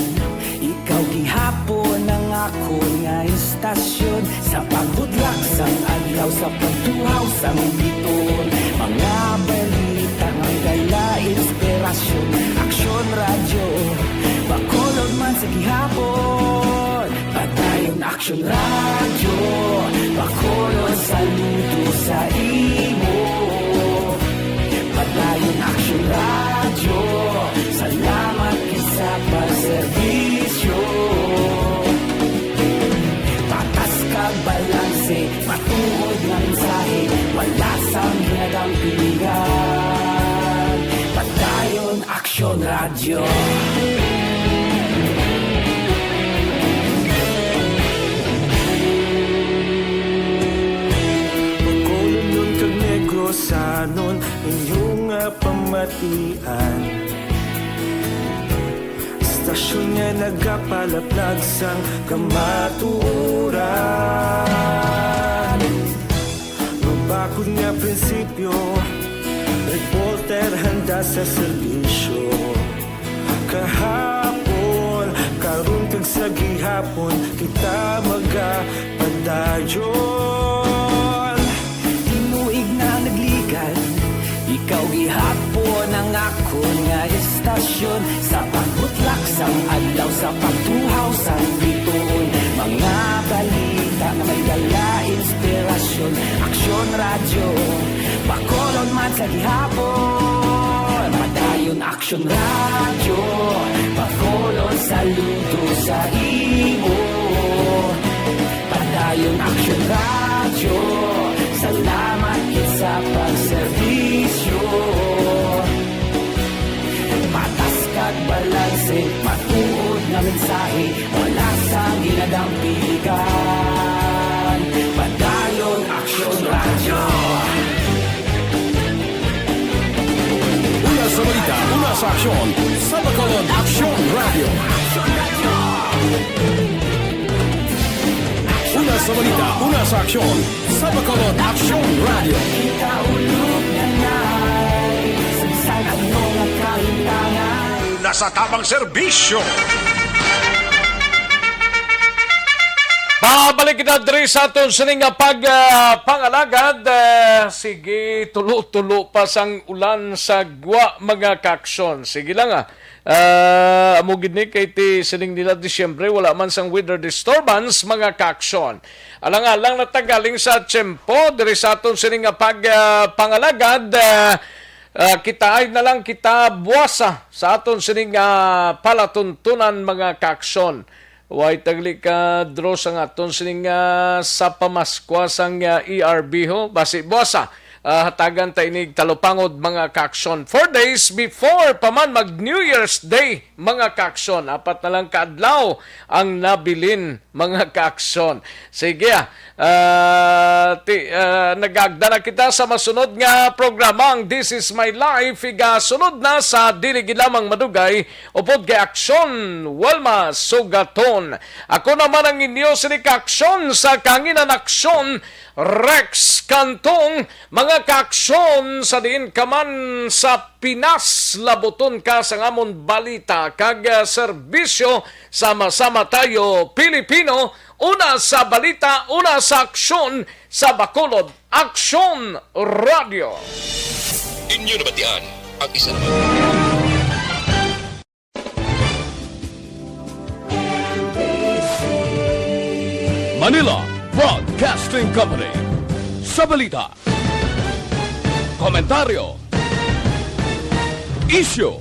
ikaw gihapon ang ako nga istasyon. Sa pagbudlak sang adlaw, sa pagtuhaw sang biton. Mga balita ng dala, inspirasyon. Action Radio, Bacolod man sa gihapon. Padayon Action Radio, Bacolod, saludo sa imo. Padayon Action Radio, salamat sa pagserbisyo. Patas kag balanse, matuod nga mensahe, wala sang ginadampigan. Padayon Action Radio. Bacolod nun kag Negros anon inyong pamatian. Stasyon nga nagapalaplag sang kamaturan. Mabakod nga prinsipyo, reporter handa sa serbisyo. Kahapon, karon kag sa gihapon, kita magapadayon. Tinuig na nagligan, ikaw gihapon ang ako nga istasyon. Sa pagbutlak sang adlaw, sa pagtuhaw sang biton. Mga balita na may dala, inspirasyon. Action Radio, Bacolod man sa gihapon. Padayon Action Radio, Bacolod, saludo sa imo. Padayon Action Radio, salamat sa pagserbisyo. Patas kag balanse, matuod na mensahe, wala sang ginadampigan. Padayon Action Radio. Una sa balita, una sa aksyon, sa Bacolod Action Radio. Una sa balita, una sa aksyon, sa Bacolod Action Radio. Nasa tamang serbisyo. Babalik kita diri sa aton sining pangalagad. Sige, tulo-tulo pa sang ulan sa gwa mga kaksyon. Sige lang amo gid ni kay ti sining nila Disyembre wala man sang weather disturbance mga kaksyon. Alang-alang na tagaling sa tiyempo diri sa aton sining pangalagad. Kita ay na lang kita buwasa sa aton sining palatuntunan mga kaksyon. Way tagli ka draw sang aton sining sa pamaskwa sang ERB ho. Basi buwasa. Hatagan ta inig talupangod mga kaaksyon. 4 days before paman mag New Year's Day mga kaaksyon. 4 na lang kaadlaw ang nabilin mga kaaksyon. Sige nagagda na kita sa masunod nga programang This is My Life. Sunod na sa diligid lamang madugay upod kay Aksyon Walma Sugaton. Ako naman ang inyo sining kaaksyon sa Kanginan Aksyon Rex Kantong. Mga kaaksyon sa diin kaman sa Pinas, labuton ka sa ngamon balita kag serbisyo. Sama-sama tayo Pilipino, una sa balita, una sa aksyon sa Bacolod Aksyon Radio. Inyo nabatian ang isa naman. Manila Broadcasting Company. Sa balita, komentaryo, issue,